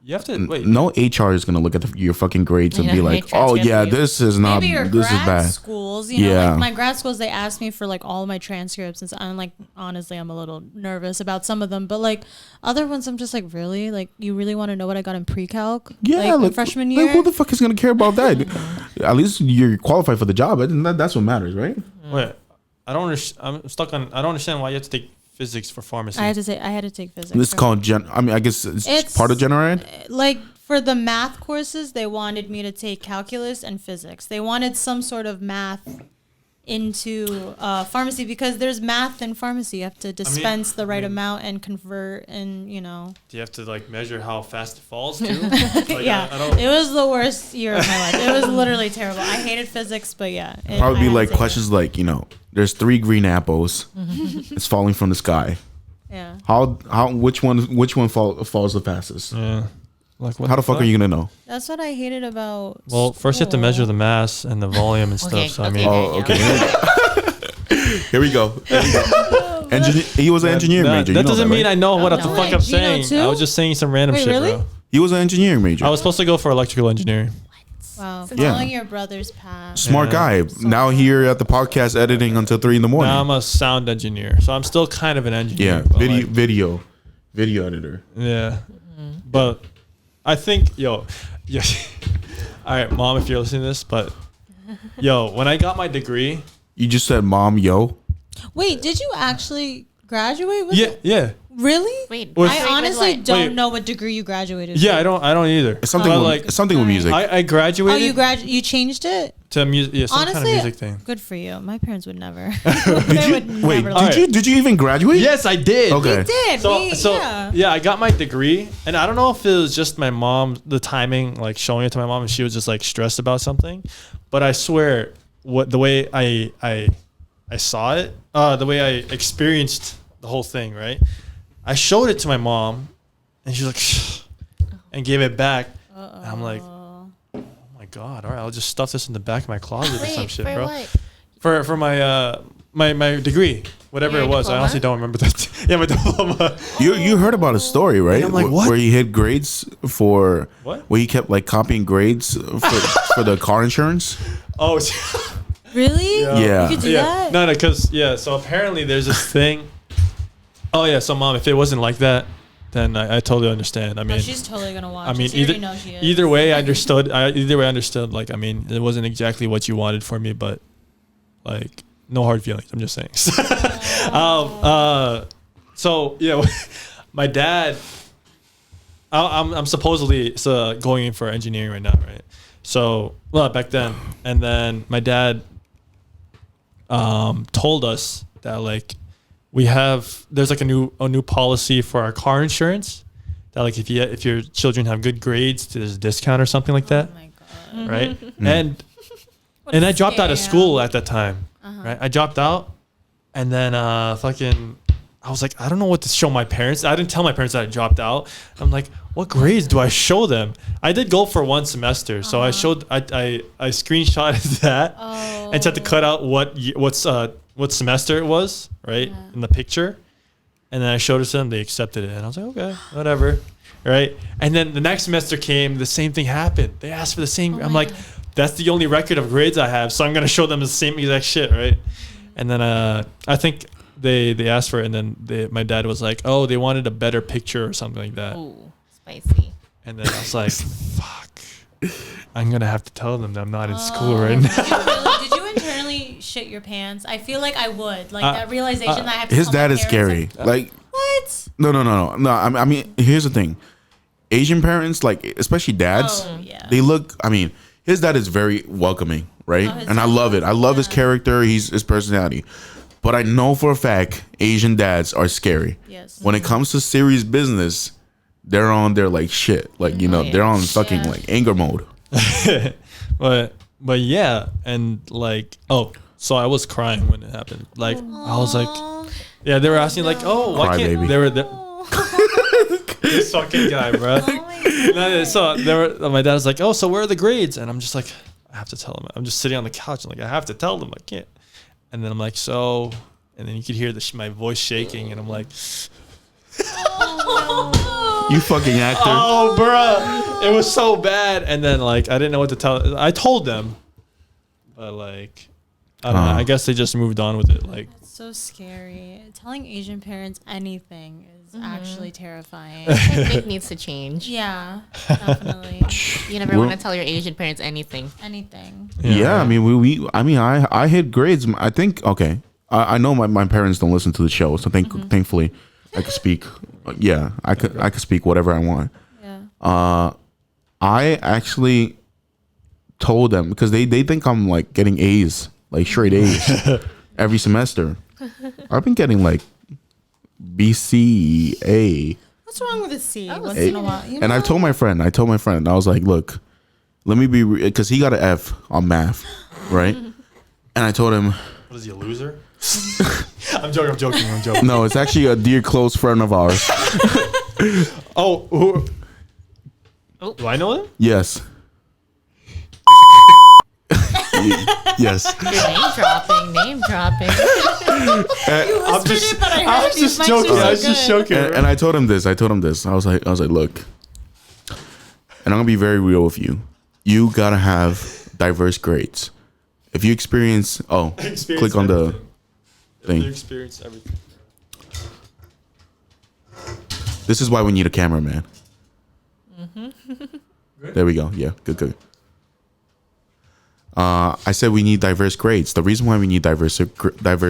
You have to wait. No HR is gonna look at your fucking grades and Yeah, be like, HR's "Oh gonna yeah, be- this is not. Maybe your This is grad bad." schools, Yeah. like my grad schools, they asked me for like all my transcripts, and so I'm like, honestly, I'm a little nervous about some of them, but like other ones, I'm just like, really, like you really want to know what I got in pre-calc? Yeah, like, like freshman like, year. who the fuck is gonna care about that? At least you're qualified for the job. And that's what matters, right? Wait, I don't. I'm stuck on. I don't understand why you have to take physics for pharmacy. I had to take physics. It's called I guess it's part of general ed. Like for the math courses, they wanted me to take calculus and physics. They wanted some sort of math into pharmacy because there's math in pharmacy. You have to dispense the right amount and convert, and Do you have to like measure how fast it falls too? Like, yeah, I don't. it was the worst year of my life. It was literally terrible. I hated physics, but yeah, Probably I be had like to take questions like, there's 3 green apples. It's falling from the sky. it. Yeah. How which one falls the fastest? Yeah. Like what How the fuck are you gonna know? That's what I hated about. Well, first you have to measure the mass and the volume and stuff. Okay, So I okay. mean, Oh, okay. Here we go. Engineer. He was an engineering major. That you know doesn't mean right? I know what the no. fuck Wait, I'm Gino saying. too? I was just saying some random Wait, shit, really? bro. He was an engineering major. I was supposed to go for electrical engineering. Wow, Yeah. following your brother's path. Smart guy. Now here at the podcast editing until 3 a.m. Now I'm a sound engineer, so I'm still kind of an engineer. Yeah, but, video editor. Yeah, but I think yeah. All right, mom, if you're listening to this, but when I got my degree, You just said, "Mom, yo." Wait, did you actually graduate with yeah, it? yeah, Really? wait, With- I honestly what? don't Wait. know what degree you graduated. yeah. with. I don't either. It's something But, with, like it's something with music. I Oh, graduated. you changed it? to music. Yeah, some Honestly, kind of music thing. good for you. My parents would never. did they you would wait? never. Did Alright. you did you even graduate? Yes, I did. Okay. did. So yeah. I got my degree, and I don't know if it was just my mom, the timing, like showing it to my mom, and she was just like stressed about something. But I swear, the way I saw it, the way I experienced the whole thing, right? I showed it to my mom, and she was like, and gave it back. And I'm like, oh my god! All right, I'll just stuff this in the back of my closet or some Wait, shit, for bro. what? For my my degree, whatever Your it was. I diploma? honestly don't remember that. Yeah, my diploma. You heard about a story, right? I'm like, what? Where he hid grades for What? Where he kept like copying grades for the car insurance. Oh, Really? Yeah. You could do yeah. that? No, because so apparently there's this thing. Oh yeah, so mom, if it wasn't like that, then I totally understand. I mean, Oh, she's totally gonna watch. I mean, it. She already knows she is. either way, I understood. Either way, I understood. Like, I mean, it wasn't exactly what you wanted for me, but like, no hard feelings. I'm just saying. So yeah, my dad. I'm supposedly going in for engineering right now, right? So, well, back then, and then my dad told us that like there's like a new policy for our car insurance that like if your children have good grades, there's a discount or something like that, Oh my god. right? Mm. And I dropped out of school at that time, right? I dropped out, and then I was like, I don't know what to show my parents. I didn't tell my parents that I dropped out. I'm like, what grades do I show them? I did go for 1 semester, so I screenshotted that and tried to cut out what semester it was, right, in the picture, and then I showed it to them. They accepted it, and I was like, okay, whatever, right? And then the next semester came, the same thing happened. They asked for the same. I'm like, that's the only record of grades I have, so I'm gonna show them the same exact shit, right? And then I think they asked for it, and then my dad was like, oh, they wanted a better picture or something like that. Ooh, spicy. And then I was like, fuck, I'm gonna have to tell them that I'm not in school right now. Did you internally shit your pants? I feel like I would. Like that realization that I have to His tell my dad is parents, scary. Like, what? no. I mean, here's the thing. Asian parents, like especially dads, they look. I mean, his dad is very welcoming, right? And I love it. I love his character. His personality. But I know for a fact Asian dads are scary. Yes. When it comes to serious business, they're on their like shit. Like, they're on fucking like anger mode. But yeah, and like, so I was crying when it happened. Like, I was like, yeah, they were asking like, oh, why Cry can't baby. they were this fucking guy, bro. So my dad was like, oh, so where are the grades? And I'm just like, I have to tell him. I'm just sitting on the couch and like, I have to tell them. I can't. And then I'm like, so, and then you could hear my voice shaking, and I'm like, You fucking actor. oh, bruh, it was so bad. And then like, I didn't know what to tell. I told them, but like, I don't know. I guess they just moved on with it. Like, It's so scary. Telling Asian parents anything is actually terrifying. Nick needs to change. Yeah, definitely. You never want to tell your Asian parents anything. Anything. Yeah, I mean, I hit grades. I think, okay. I know my parents don't listen to the show, so thankfully I could speak. Yeah, I could speak whatever I want. Yeah. I actually told them because they think I'm like getting A's, like straight A's every semester. I've been getting like B, C, A. What's wrong with a C? Oh, Once C. in a while. And I told my friend, I was like, look, let me be, because he got an F on math, right? And I told him, what is he, a loser? I'm joking. no, it's actually a dear close friend of ours. Oh, do I know him? Yes. Yes. You're name dropping. I'm just, but I heard I was it. just These mics joking. are I was so just good. joking. And I told him this. I was like, look, and I'm gonna be very real with you. You gotta have diverse grades. If you experience, click on the thing. Experience everything. This is why we need a cameraman. There we go. Yeah, good. I said we need diverse grades. The reason why we need diverse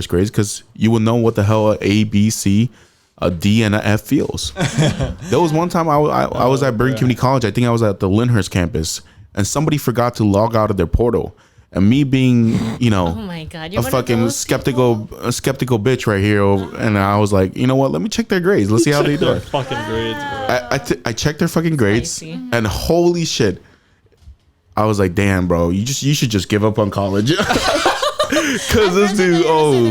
grades because you will know what the hell a B, C, a D, and a F feels. There was one time I was at Bergen Community College. I think I was at the Lyndhurst campus, and somebody forgot to log out of their portal. And me being, Oh my God, you're a fucking skeptical bitch right here, and I was like, you know what? Let me check their grades. Let's see how they do. Their fucking grades, bro. I checked their fucking grades, Spicy. and holy shit, I was like, damn, bro, you should just give up on college, because this dude,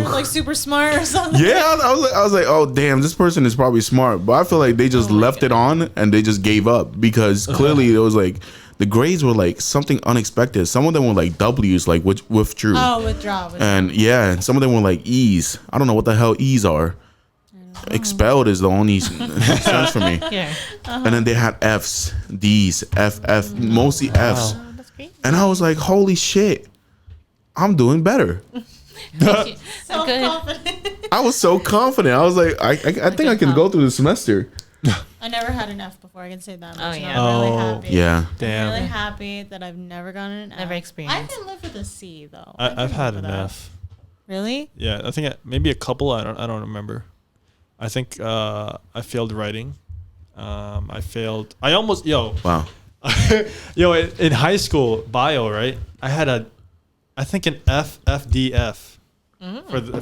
like super smart or something. yeah, I was like, oh damn, this person is probably smart, but I feel like they just left it on and they just gave up because clearly it was like the grades were like something unexpected. Some of them were like W's, like withdrew. Oh, withdraw. And yeah, some of them were like E's. I don't know what the hell E's are. Expelled is the only sense for me. Yeah. And then they had F's, D's, F, mostly F's. Oh, that's great. And I was like, holy shit, I'm doing better. So Good. confident. I was so confident. I was like, I think I can go through the semester. I never had an F before. I can say that. Oh, much. yeah. I'm really Oh, happy. Yeah. Damn. I'm really happy that I've never gotten an F. Never I experienced. can live with a C though. I've had an an F. Really? Yeah, I think maybe a couple. I don't remember. I think I failed writing, I failed. I almost Wow. in high school bio, right? I had I think an FDF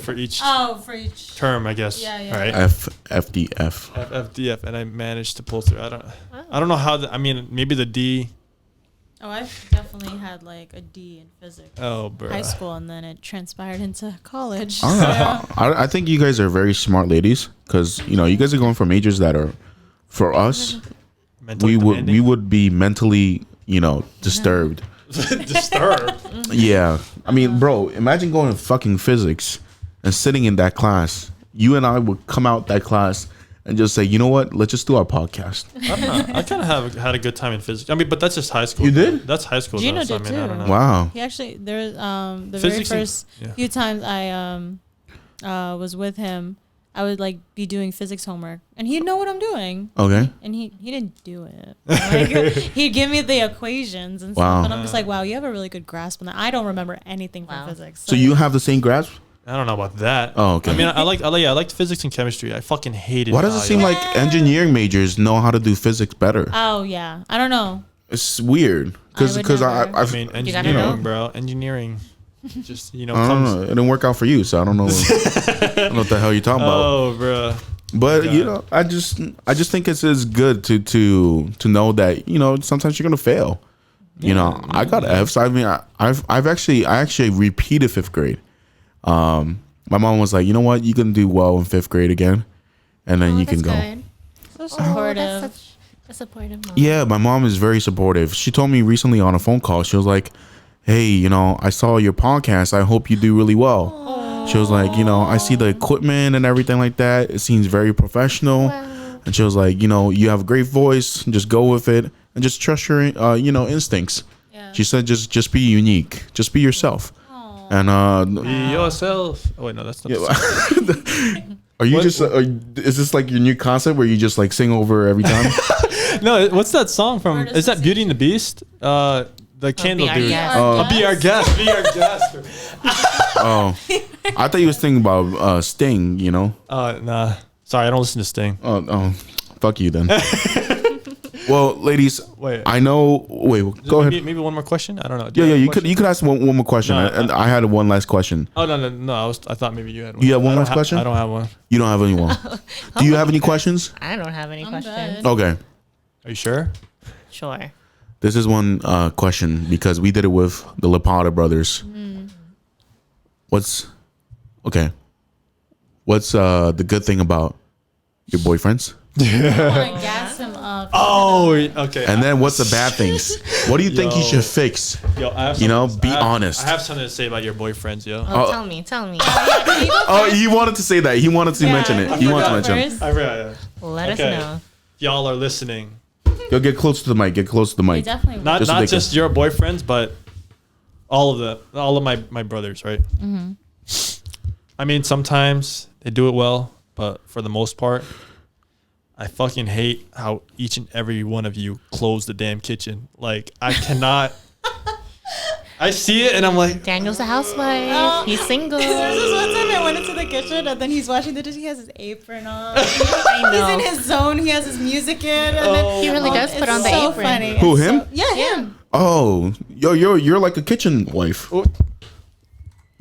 for each for each term, I guess. Yeah. Right. FDF. FDF, and I managed to pull through. I don't know how. I mean, maybe the D. Oh, I've definitely had like a D in physics. Oh, bro. High school, and then it transpired into college. All right. I think you guys are very smart ladies because you guys are going for majors that are, for us, Mentally we would be mentally disturbed. Disturbed. Yeah. I mean, bro, imagine going to fucking physics and sitting in that class. You and I would come out that class and just say, you know what? Let's just do our podcast. I don't know. I kind of had a good time in physics. I mean, but that's just high school. You did? That's high school. Gino though, so, did I mean, I too. don't know. Wow. He actually the Physics very and- first yeah. few times I was with him, I would like be doing physics homework, and he'd know what I'm doing. Okay. And he didn't do it. Like, he'd give me the equations and Wow. stuff, and I'm just like, wow, you have a really good grasp on that. I don't remember anything from Wow. physics. So you have the same grasp? I don't know about that. Oh, okay. I mean, I liked physics and chemistry. I fucking hated. Why does it seem like engineering majors know how to do physics better? Oh yeah, I don't know. It's weird because I would never. I've I mean, gotta engineering, know. bro. Engineering. Just I don't comes. know. It didn't work out for you, so I don't know. I don't know what the hell you're talking about. Oh, bro. But Yeah. I just think it's good to know that sometimes you're gonna fail. I got F's. I mean, I actually repeated fifth grade. My mom was like, you know what, you can do well in fifth grade again, and then you can go. Good. So supportive. That's such a supportive mom. Yeah, my mom is very supportive. She told me recently on a phone call, she was like, hey, I saw your podcast. I hope you do really well. She was like, I see the equipment and everything like that. It seems very professional. Wow. And she was like, you have a great voice. Just go with it and just trust your, instincts. Yeah. She said, just be unique. Just be yourself. And Be yourself. Oh wait, no, that's not. are you What- just? Is this like your new concept where you just like sing over every time? No, what's that song from? Artist Is that Beauty and the Beast? The candle Be Our dude. Guest. Be our guest. Be our guest. Oh, I thought you was thinking about Sting. Nah. Sorry, I don't listen to Sting. Oh, fuck you then. Well, ladies, Wait. I know. Wait, go ahead. Maybe one more question. I don't know. Do Yeah, have a you question? could ask one more question, No, and I had one last question. Oh no. I thought maybe you had one. You have one I don't last question? I don't have one. You don't have anyone. Do you have any questions? I don't have any I'm questions. good. Okay, Are you sure? Sure. this is one question because we did it with the Lapata brothers. What's the good thing about your boyfriends? I want to gas him up. Oh, okay. And then what's the bad things? What do you think he Yo. should fix? Yo, I have You know, something- be I have- honest. I have something to say about your boyfriends, yo. Oh, Oh. tell me. Oh, he wanted to say that. He wanted to mention it. He wanted to mention it. First. I forgot. Let us Okay. know. Y'all are listening. Go get close to the mic. Get close to the They mic. definitely Not Just so not they can- just your boyfriends, but all of my brothers, right? Mm-hmm. I mean, sometimes they do it well, but for the most part, I fucking hate how each and every one of you close the damn kitchen. Like, I cannot. I see it and I'm like, Daniel's a housewife. He's single. There's this one time I went into the kitchen and then he's washing the dishes. He has his apron on. I know. He's in his zone. He has his music in. And then, He really does put it's on the so apron. funny. Who, It's him? so- yeah, him. Oh, you're like a kitchen wife.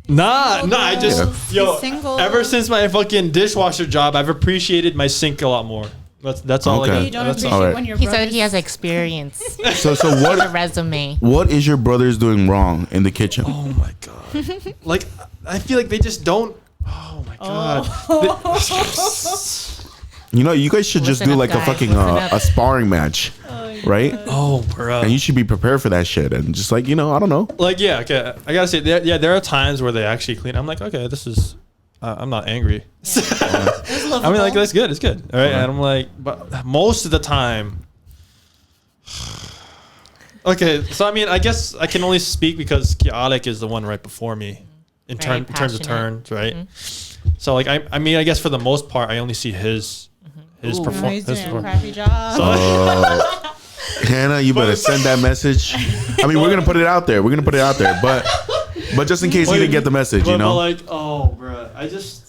nah. I just, yo, He's single. ever since my fucking dishwasher job, I've appreciated my sink a lot more. That's all Okay. I You got. don't That's appreciate all. Alright. when your He said brothers- he has experience. So A what resume. what is your brothers doing wrong in the kitchen? Oh my god. Like, I feel like they just don't. Oh my god. You guys should just Listen do up, like a guys. fucking Listen up. a sparring match, right? Oh, bro. And you should be prepared for that shit. And just like I don't know. Like, yeah, okay. I gotta say, there are times where they actually clean. I'm like, okay, this is. I'm not angry. I mean, like, that's good. It's good. All right. And I'm like, but most of the time. Okay, so I mean, I guess I can only speak because Alec is the one right before me, in Very terms of passionate. turns, right? So like, I mean, I guess for the most part, I only see his He's performance. doing a crappy job. Oh, Hannah, you better send that message. I mean, we're gonna put it out there. But just in case you didn't get the message, But like, oh, bro, I just.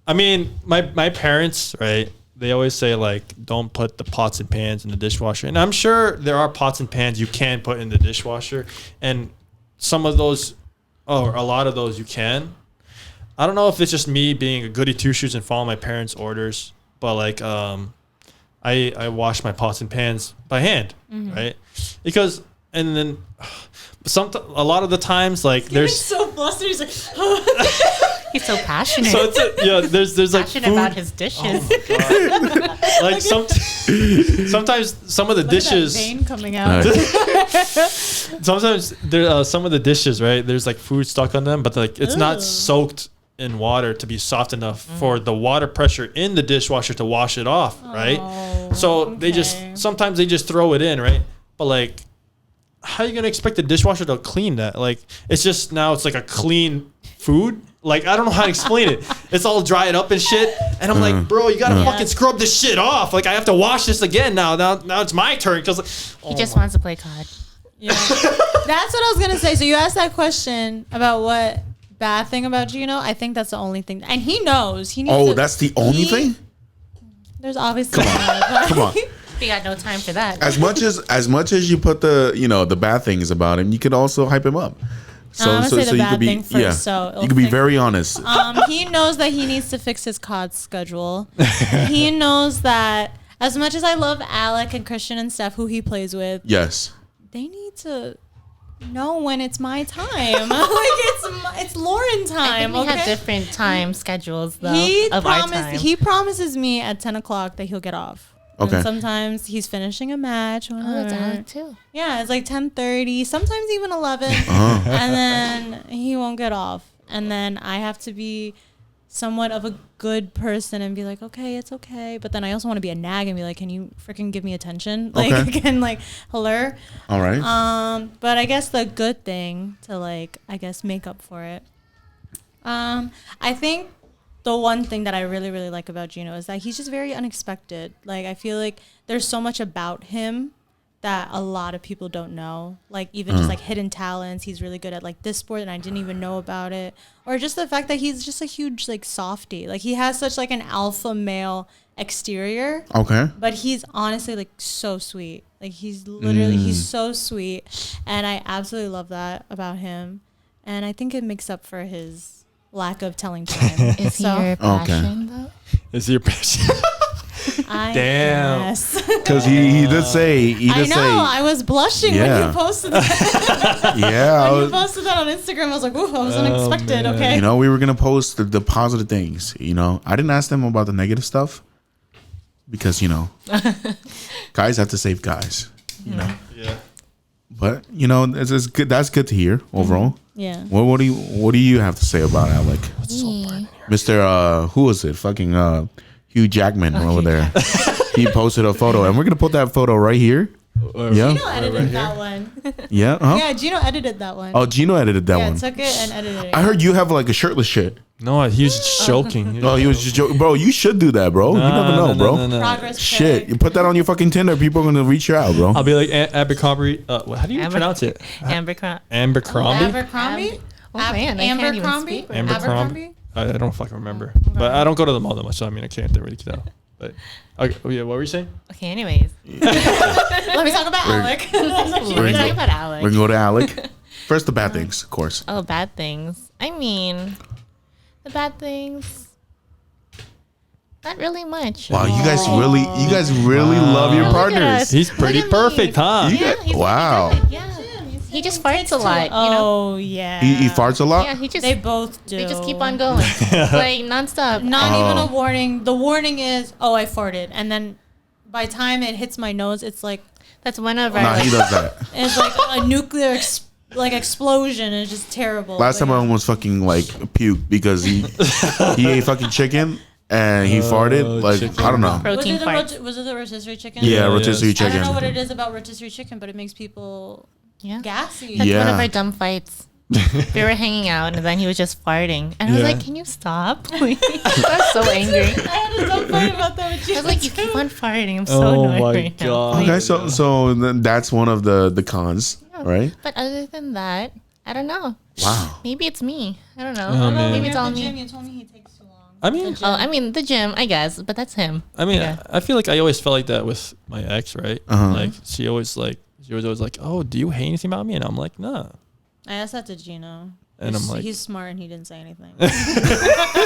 I mean, my parents, right? they always say like don't put the pots and pans in the dishwasher, and I'm sure there are pots and pans you can put in the dishwasher, and some of those, or a lot of those you can. I don't know if it's just me being a goody two shoes and following my parents' orders, but like I wash my pots and pans by hand, right? Because and then a lot of the times like He's so flustered. He's like, He's so passionate. so it's there's like passionate food. about his dishes. Like sometimes some of the dishes. vein coming out. Sometimes there some of the dishes, right? There's like food stuck on them, but like it's not Ugh. soaked in water to be soft enough for the water pressure in the dishwasher to wash it off, right? Oh, So they just sometimes they just throw it in, right? But like, how are you gonna expect the dishwasher to clean that? Like, it's just now it's like a clean food. Like, I don't know how to explain it. It's all dried up and shit. And I'm like, bro, you gotta fucking scrub this shit off. Like, I have to wash this again now. Now it's my turn. Cause He just wants to play COD. Yeah. That's what I was gonna say. So you asked that question about what bad thing about Gino. I think that's the only thing, and he knows. He needs. Oh, to, that's the only thing? There's obviously. Come on. We got no time for that. As much as you put the bad things about him, you could also hype him up. So I'm gonna say the you bad could be thing first, so it'll you could be fix- very honest. He knows that he needs to fix his COD schedule. He knows that as much as I love Alec and Christian and Steph, who he plays with, Yes. they need to know when it's my time. Like it's Lauren time. I think we Okay. have different time schedules though He of our time. promises me at 10 o'clock that he'll get off. Okay. And sometimes he's finishing a match. Oh, that's Alec too. Yeah, it's like 10:30, sometimes even 11, and then he won't get off. And then I have to be somewhat of a good person and be like, okay, it's okay. But then I also want to be a nag and be like, can you freaking give me attention? Like, Okay. again, like, hello. All right. But I guess the good thing to make up for it. I think the one thing that I really, really like about Gino is that he's just very unexpected. Like, I feel like there's so much about him that a lot of people don't know. Like, even just like hidden talents. He's really good at like this sport and I didn't even know about it. Or just the fact that he's just a huge like softie. Like, he has such like an alpha male exterior. Okay. But he's honestly like so sweet. Like, he's literally, he's so sweet. And I absolutely love that about him. And I think it makes up for his lack of telling time. Is he your passion though? is your passion? I Damn. guess. Because he did say I know. I was blushing when Yeah. you posted that. yeah. When you posted that on Instagram, I was like, ooh, I was unexpected. man. Okay. You know, we were gonna post the positive things. You know, I didn't ask them about the negative stuff because guys have to save guys. You know, Yeah. but it's good. That's good to hear overall. Yeah. What do you have to say about Alec, Me. Mr. Who was it? Fucking Hugh Jackman over there. He posted a photo, and we're gonna put that photo right here. Yeah, Gino edited that one. yeah. Huh? Yeah, Gino edited that one. Oh, Gino edited that yeah, one. took it and edited it. I heard you have like a shirtless shit. No, he was just joking. Oh, he was just joking. Bro, you should do that, bro. You never know, bro. Progress Shit, pic. you put that on your fucking Tinder. People are gonna reach you out, bro. I'll be like Abercrombie. How do you pronounce it? Abercrombie. Abercrombie. Abercrombie? Oh man, I can't even Abercrombie? speak. Abercrombie. I don't fucking remember, but I don't go to the mall that much, so I mean I can't really tell. But okay, yeah, what were you saying? Okay, anyways. Let me talk about Alec. We're talking about Alec. We're gonna go to Alec. First, the bad things, of course. Oh, bad things. I mean, the bad things. Not really much. Wow, you guys really love your Look at partners. us. He's pretty Look at me. perfect, huh? You Yeah, got- he's wow. really good. Yeah. He just farts a lot, you know? Oh, yeah. He farts a lot. Yeah, he just They both do. they just keep on going. Like nonstop. Not Oh. even a warning. The warning is, oh, I farted. And then by the time it hits my nose, it's like That's one of our Nah, he does that. it's like a nuclear explosion. It's just terrible. Last time I almost fucking like puked because he ate fucking chicken and he farted. Like chicken. I don't know. protein farts. Was it the rotisserie chicken? Yeah, Yeah, rotisserie yes. I don't chicken. know what it is about rotisserie chicken, but it makes people Yeah. gassy. That's one of Yeah. our dumb fights. We were hanging out and then he was just farting. And I was Yeah. like, can you stop? Please? I was so angry. I had a dumb fight about that with you. I was like, you keep on farting. I'm so Oh annoyed my right now. God. Please. Okay, so then that's one of the cons, right? But other than that, I don't know. Wow. Maybe it's me. I don't know. Oh, man. Maybe it's all Gym, me. you told me he takes too long. I mean, Oh, I mean the gym, I guess, but that's him. I mean, Yeah. I feel like I always felt like that with my ex, right? Uh-huh. Like she was always like, "Oh, do you hate anything about me?" And I'm like, "Nah." I asked that to Gino. And I'm like, he's smart and he didn't say anything.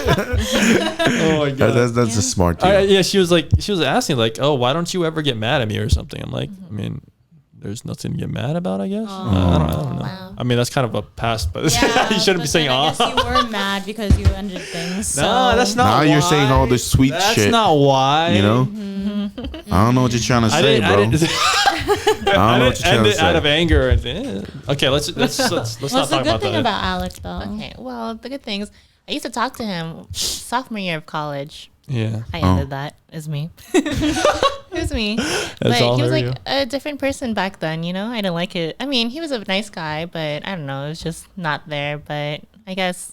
"Oh my god." That's a smart dude. Yeah, she was asking like, "Oh, why don't you ever get mad at me or something?" I'm like, I mean, there's nothing to get mad about, I guess. I don't know. Wow. I mean, that's kind of a past, but Yeah, you shouldn't be but saying, then I "Oh." guess you were mad because you ended things. So. No, that's not. Now why. you're saying all this sweet That's shit. not why. You know? I don't know what you're trying to say, bro. I didn't what you're trying end to it out say. of anger. Okay, let's not What's talk the about good thing that. about Alex, though? Okay, well, the good things. I used to talk to him sophomore year of college. Yeah. I Oh. ended that. It's me. It was me. But all he was her, like a different person back then, you know? I didn't like it. I mean, he was a nice guy, but I don't know. It was just not there. But I guess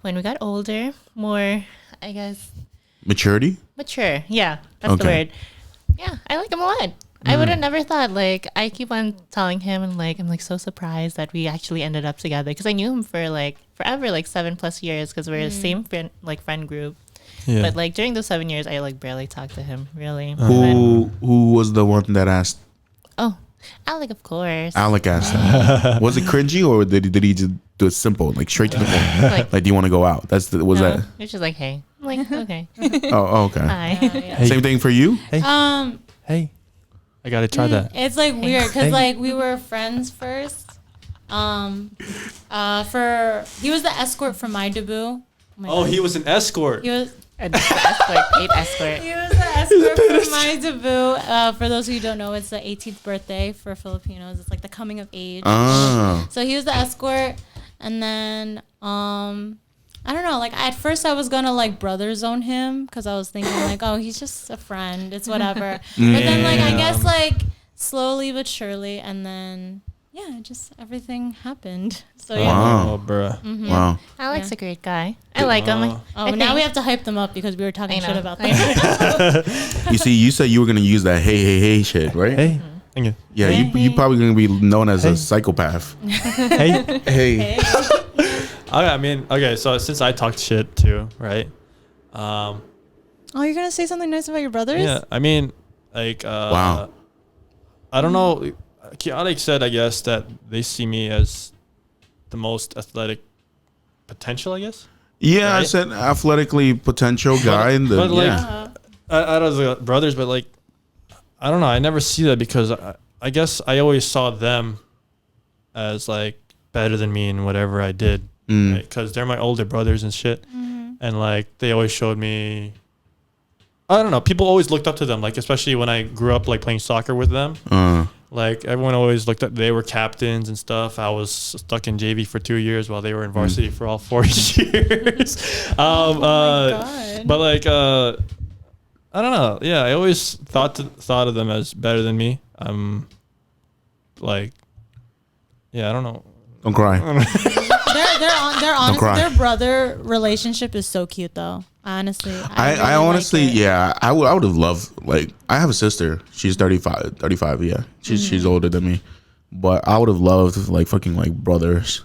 when we got older, more, I guess, Maturity? mature. Yeah, that's the Okay. word. Yeah, I like him a lot. I would have never thought, like, I keep on telling him, and, like, I'm, like, so surprised that we actually ended up together. Because I knew him for, like, forever, like, 7+ years, because we're the same friend group. Yeah. But, like, during those 7 years, I, like, barely talked to him, really. But- Who was the one that asked? oh, Alec, of course. Alec asked that. Was it cringy or did he just do it simple, like straight to the point? Like, do you want to go out? Was No, that? it's just like, hey. I'm like, okay. Oh, okay. Hi. Hey. Same thing for you? Hey, I gotta try that. It's like weird because like we were friends first. He was the escort for my debut. my Oh, God. he was an escort. He was Paid escort. he was the escort for my debut. For those who don't know, it's the 18th birthday for Filipinos. It's like the coming of age. Ah. So he was the escort, and then I don't know. Like at first, I was gonna like brother zone him because I was thinking like, oh, he's just a friend. It's whatever. But then like I guess like slowly but surely, and then yeah, just everything happened. So yeah. Wow. Oh, bruh. Wow. Alec's Yeah. a great guy. I like him. Oh. Oh, I now think- we have to hype them up because we were talking I shit know. about I them. know. You see, you said you were gonna use that hey shit, right? Hey, thank you. Yeah, Hey, you hey. probably gonna be known as Hey. a psychopath. Hey. Hey. I mean, okay. So since I talked shit too, right? Oh, you're gonna say something nice about your brothers? Yeah. I mean, like, Wow. I don't know. Alex said, I guess, that they see me as the most athletic potential, I guess. Yeah, I Right? said athletically potential guy in the but, like, yeah. Out of the brothers, but like, I don't know. I never see that because I guess I always saw them as like better than me in whatever I did. Mm. Because they're my older brothers and shit. And like, they always showed me, I don't know. People always looked up to them, like, especially when I grew up like playing soccer with them. Like everyone always looked at, they were captains and stuff. I was stuck in JV for 2 years while they were in varsity for all 4 years. God. But like, I don't know. Yeah, I always thought of them as better than me. Like, yeah, I don't know. Don't cry. They're honestly, cry. their brother relationship is so cute though. Honestly, I really honestly, like it. yeah, I would have loved, like, I have a sister. She's 35, yeah. She's older than me. But I would have loved, like, fucking, like, brothers.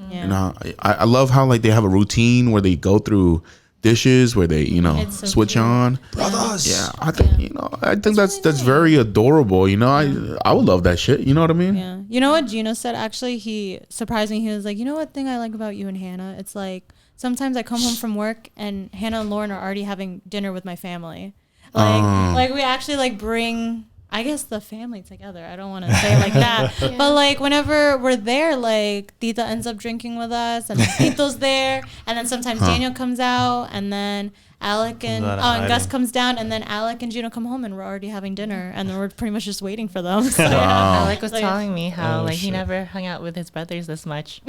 Yeah. And I love how, like, they have a routine where they go through dishes, where they, It's so switch cute. on. Brothers. Yeah, I think, I think that's very adorable, I would love that shit, you know what I mean? Yeah. You know what Gino said? Actually, he surprised me. He was like, you know what thing I like about you and Hannah? It's like sometimes I come home from work and Hannah and Lauren are already having dinner with my family. Like we actually like bring, I guess, the family together. I don't want to say it like that, but like whenever we're there, like Tita ends up drinking with us, and Tito's there, and then sometimes Daniel comes out, and then Alec and Comes out of and Gus hiding. comes down, and then Alec and Gino come home, and we're already having dinner, and then we're pretty much just waiting for them. So, Wow. Alec was Like- telling me how Oh, like he shit. never hung out with his brothers this much,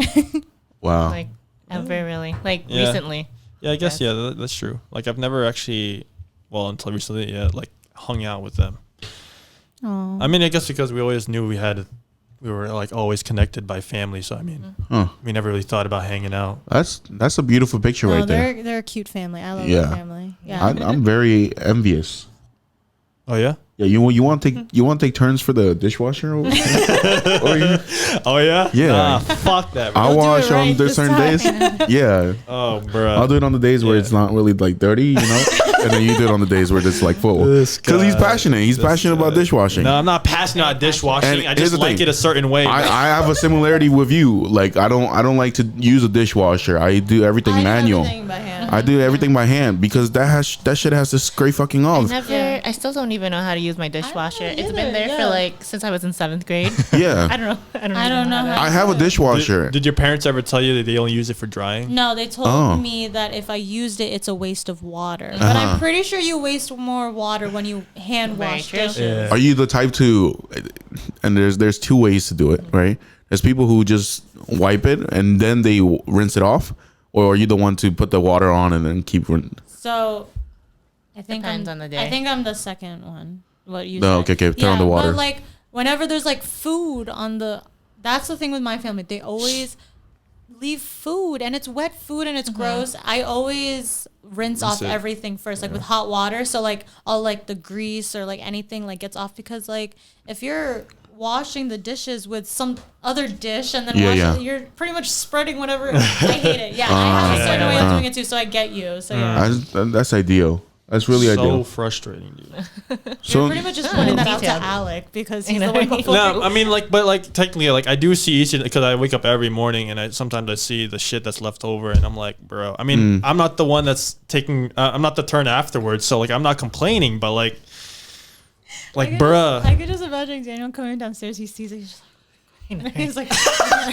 Wow. like ever really, like Yeah. recently. Yeah, I guess, yeah, that's true. Like, I've never actually, well, until recently, yeah, like, hung out with them. Aw. I mean, I guess because we always knew we were, like, always connected by family. So, I mean, Huh. we never really thought about hanging out. That's a beautiful picture No, right there. they're a cute family. I love Yeah. their family. Yeah. I'm very envious. Oh, yeah? Yeah, you want to take turns for the dishwasher? Over here? Oh yeah. Yeah. Nah, fuck that. Bro. I'll do it wash right on this certain days. Yeah. Oh, bro. I'll do it on the days where it's not really like dirty, and then you do it on the days where it's like full. This Because he's guy. passionate. He's passionate about dishwashing. No, I'm not passionate about dishwashing. And I here's just the like thing. it a certain way. I have a similarity with you. Like I don't like to use a dishwasher. I do everything I do manual. everything by hand. I do everything by hand because that shit has to scrape fucking off. I still don't even know how to use my dishwasher. It's either, been there for yeah. like since I was in 7th grade. Yeah. I don't know. I don't know how I have a dishwasher. Did your parents ever tell you that they only use it for drying? No, they told Oh. me that if I used it, it's a waste of water. But Uh-huh. I'm pretty sure you waste more water when you hand Very wash true. dishes. Yeah. Are you the type to? And there's two ways to do it, right? There's people who just wipe it and then they rinse it off, or are you the one to put the water on and then keep? So I think Depends I'm, on the day. I think I'm the second one. What you No, said. okay, turn on the water. But like whenever there's like food on the, that's the thing with my family. They always leave food and it's wet food and it's gross. I always rinse off it. everything first, like with hot water. So like all like the grease or like anything like gets off, because like if you're washing the dishes with some other dish and then Yeah, washing yeah. it, you're pretty much spreading whatever. I hate it. Yeah, I have a certain way of doing it too, so I get you. So yeah. That's ideal. That's really so ideal. frustrating, dude. You're So pretty much just pointing that out to Detailed. Alec because he's know the what I one mean? before. No, I mean, but technically, I do see each, because I wake up every morning and sometimes I see the shit that's left over and I'm like, bro. I mean, I'm not the one that's taking. I'm not the turn afterwards, so like I'm not complaining, but like, bruh. I could just imagine Daniel coming downstairs. He sees it. He's just like, he's like,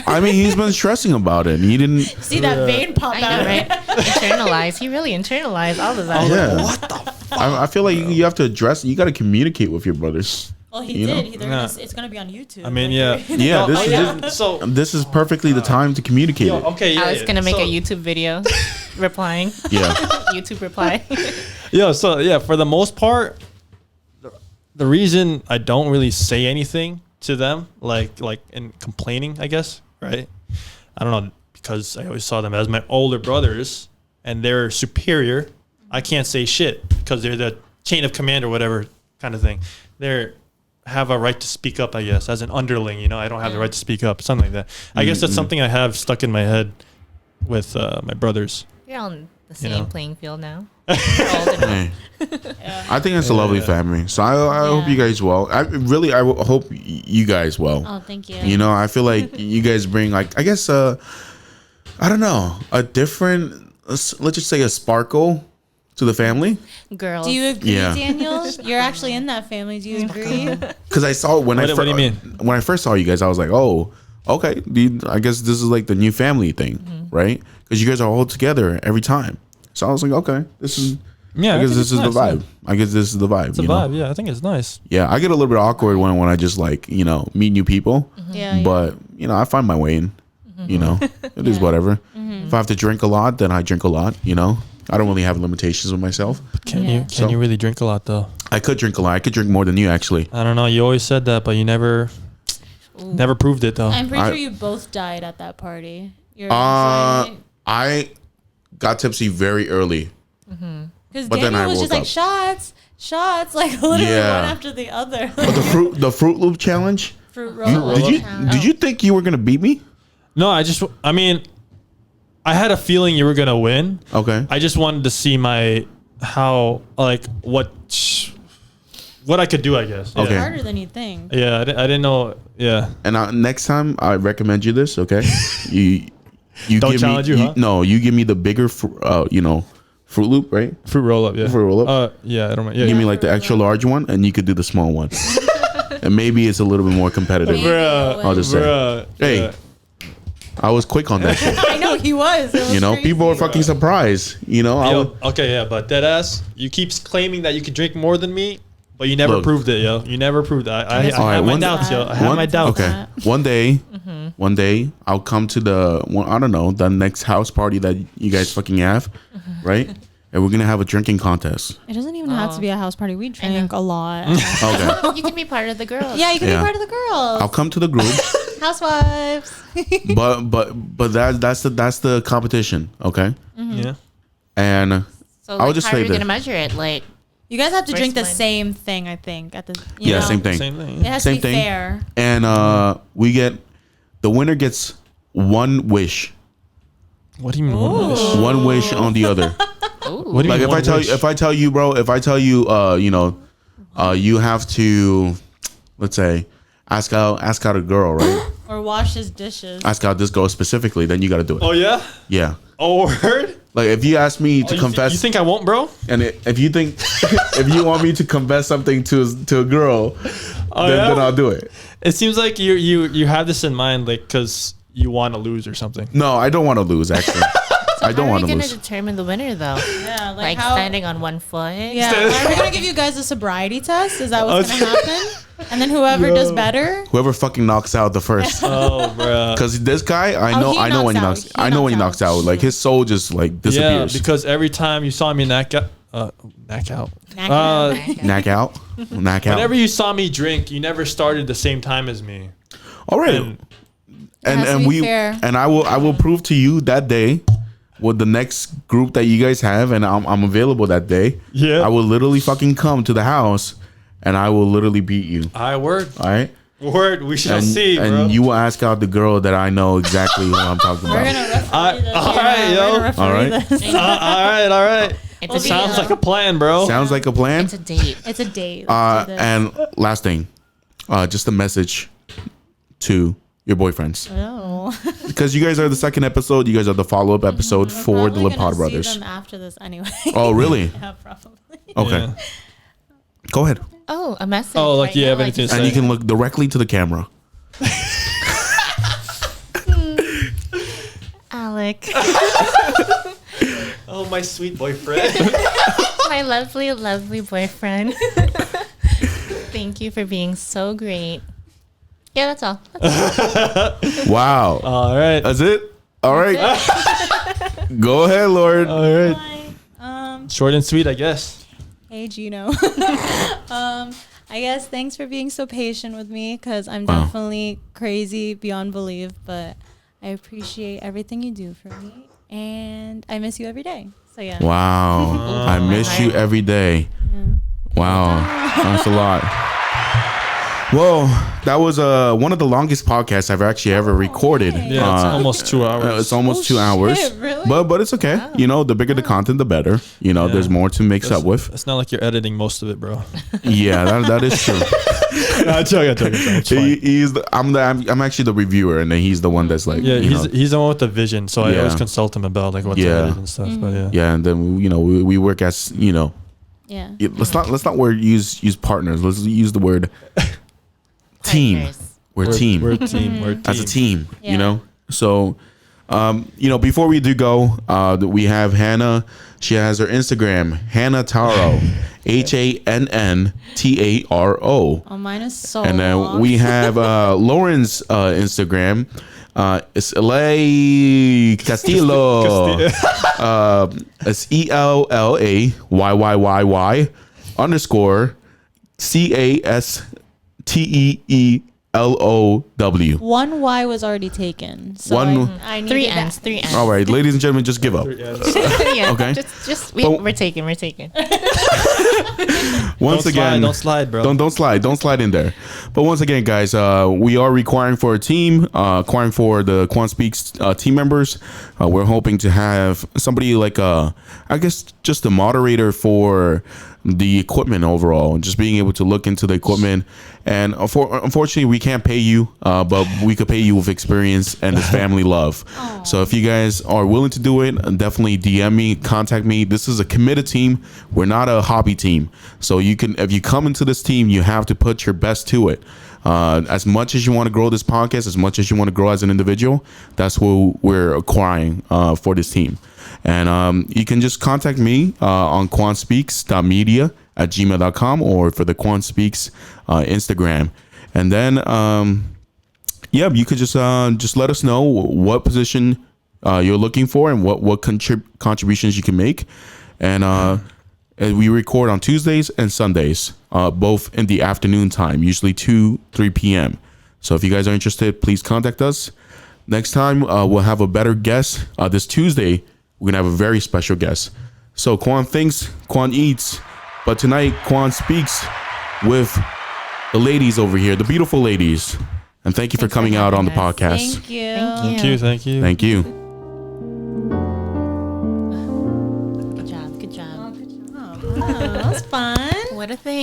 I mean, he's been stressing about it. And he didn't. see that vein pop I out. know, right? Internalize. He really internalized all of that. Yeah. What the? I feel like you have to address. You got to communicate with your brothers. Well, he You know? did. It's gonna be on YouTube. I mean, Like, yeah. Yeah. Oh, yeah. This So, this is perfectly the time to communicate it. okay, yeah. I was yeah. gonna make So- a YouTube video replying. Yeah. YouTube reply. So yeah, for the most part, the reason I don't really say anything to them, like in complaining, I guess, right? I don't know, because I always saw them as my older brothers, and they're superior. I can't say shit because they're the chain of command or whatever kind of thing. They have a right to speak up, I guess, as an underling. You know, I don't have the right to speak up, something like that. I guess that's something I have stuck in my head with my brothers. You're on the same know. playing field now. You're old enough. Hey. I think it's a lovely family. So I hope you guys well. I hope you guys well. Oh, thank you. You know, I feel like you guys bring like, I guess, I don't know, a different, let's just say a sparkle to the family. Girls. Do you agree, Yeah. Daniel? You're actually in that family. Do you agree? Because I saw when What do you mean? when I first saw you guys, I was like, oh, okay. I guess this is like the new family thing, right? Because you guys are all together every time. So I was like, okay, this is. Yeah, I guess think this it's is the nice, vibe. I guess this is the vibe. It's a you know? vibe. Yeah, I think it's nice. Yeah, I get a little bit awkward when I just like meet new people. Yeah. But I find my way in. You know, it is whatever. If I have to drink a lot, then I drink a lot. You know, I don't really have limitations with myself. Can Yeah. you can you really drink a lot though? I could drink a lot. I could drink more than you actually. I don't know. You always said that, but you never proved it though. I'm pretty I- sure you both died at that party. You're I got tipsy very early. because but then Daniel I was woke just like up. shots, like literally Yeah. one after the other. But the Fruit Loop challenge. Fruit roll. Did you think you were gonna beat me? No, I mean, I had a feeling you were gonna win. Okay. I just wanted to see what I could do, I guess. Okay. Yeah, Harder than you think. yeah I didn't know. Yeah. And next time, I recommend you this. Okay. You Don't give challenge me, you, huh? No, you give me the bigger, Fruit Loop, right? Fruit roll up, yeah. Fruit roll-up? Yeah, I don't know. Yeah. Give me like the extra large one, and you could do the small one. And maybe it's a little bit more competitive. Bruh. I'll just say. Bruh. Hey, Yeah. I was quick on that shit. I know he was. It was People are crazy. fucking surprised. I Yo, was, okay, yeah, but dead ass, you keep claiming that you could drink more than me, but you never Look. proved it, yo. You never proved it. I All right, have my one- doubts, yo. I have one- my doubts. Okay. One day, I'll come to I don't know, the next house party that you guys fucking have, right? And we're gonna have a drinking contest. It doesn't even have to be a house party. We drank a lot. Okay. You can be part of the girls. Yeah, you can Yeah. be part of the girls. I'll come to the group, Housewives. but that's the competition, okay? Yeah. And So I'll like, just how are say you gonna this. measure it? Like, You guys have to First drink the one. same thing, I think. At the you know? Same thing. Same thing. It has Same to be thing. fair. And the winner gets one wish. What do you mean? One wish? One wish on the other. What do you Like mean? if I tell you, bro, you have to, let's say, ask out a girl, right? Or wash his dishes. Ask out this girl specifically, then you got to do it. Oh yeah. Yeah. Oh word. Like if you ask me to confess, You think I won't, bro? and if you think if you want me to confess something to a girl, Oh, then yeah? I'll do it. It seems like you have this in mind, like because you want to lose or something. No, I don't want to lose. Actually, I don't How are want we to going to lose. determine the winner though? Yeah, Like how, standing on one foot? Yeah, are we gonna give you guys a sobriety test? Is that what's gonna happen? And then whoever does better. Whoever fucking knocks out the first. Oh, bro. Because this guy, I Oh, know when he knocks knocks. out. I know when he knocks out. Like his soul just like Yeah, disappears. because every time you saw me knock out. Knock Knock out. Knock out. Whenever you saw me drink, you never started the same time as me. All right. And has to And be we fair. and I will prove to you that day with the next group that you guys have, and I'm available that day. Yeah. I will literally fucking come to the house, and I will literally beat you. I word. All right. Word. We shall And, see, bro. and you will ask out the girl that I know exactly who I'm talking We're about. gonna referee this. all right, We're yo. gonna referee All right. this. all right. It's It a sounds date. like a plan, bro. Sounds like a plan. It's a date. It's a date. Let's do this. And last thing, just a message to your boyfriends, Oh. because you guys are the second episode. You guys are the follow-up episode for the Probably Lipod gonna brothers. See them after this anyway. Oh, really? Yeah, probably. Okay. Yeah. Go ahead. Oh, a message. Oh, like, right you now, have anything to And say? you can look directly to the camera. Alec, Oh, my sweet boyfriend. my lovely, lovely boyfriend. Thank you for being so great. Yeah, that's all. Wow. all right. That's it? All right. Go ahead, Lord. All right. Hi. Short and sweet, I guess. Hey, Gino. I guess thanks for being so patient with me because I'm Wow. definitely crazy beyond belief, but I appreciate everything you do for me and I miss you every day. So, yeah. Wow. I miss you every day. Wow. That's a lot. Well, that was one of the longest podcasts I've actually ever recorded. Yeah, it's almost 2 hours. It's almost Oh, 2 hours. shit, really? But it's okay. You know, the bigger the content, the better. You know, Yeah. there's more to mix up with. It's not like you're editing most of it, bro. Yeah, that is true. I'm joking. It's fine. I'm actually the reviewer, and then he's the one that's like, Yeah, you know, he's the one with the vision, so I Yeah. always consult him about like what to Yeah. edit and stuff. But yeah. yeah, and then we work as Yeah. let's not use partners. Let's use the word team. Partners. We're a team. We're a team. We're a team. As a team, Yeah. you know. So, before we do go, we have Hannah. She has her Instagram, Hannah Taro, HANNTARO. Oh, mine is so And then long. we have Lauren's Instagram. It's Elay Castillo. It's ELLAYY_CASTEELOW. One Y was already taken. So One- I needed Three that. N's. 3 N's. All right, ladies and gentlemen, just give up. Yeah. Okay. Just But- we're taking. We're taking. Once again, don't slide, bro. Don't slide in there. But once again, guys, we are requiring for a team, requiring for the KwonSpeaks team members. We're hoping to have somebody like I guess just a moderator for the equipment overall, and just being able to look into the equipment. And unfortunately, we can't pay you, but we could pay you with experience and this family love. So if you guys are willing to do it, definitely DM me, contact me. This is a committed team. We're not a hobby team. So if you come into this team, you have to put your best to it. As much as you want to grow this podcast, as much as you want to grow as an individual, that's what we're acquiring for this team. And you can just contact me on KwonSpeaks.media@gmail.com or for the KwonSpeaks Instagram. And then, you could just let us know what position you're looking for and what contributions you can make. And we record on Tuesdays and Sundays, both in the afternoon time, usually 2-3 p.m. So if you guys are interested, please contact us. Next time, we'll have a better guest. This Tuesday, we're going to have a very special guest. So Kwon thinks, Kwon eats. But tonight, Kwon speaks with the ladies over here, the beautiful ladies. And thank you for coming out on the podcast. Thank you. Thank you. Thank you. Thank you. Good job. Good job. Oh, that was fun. What a thing.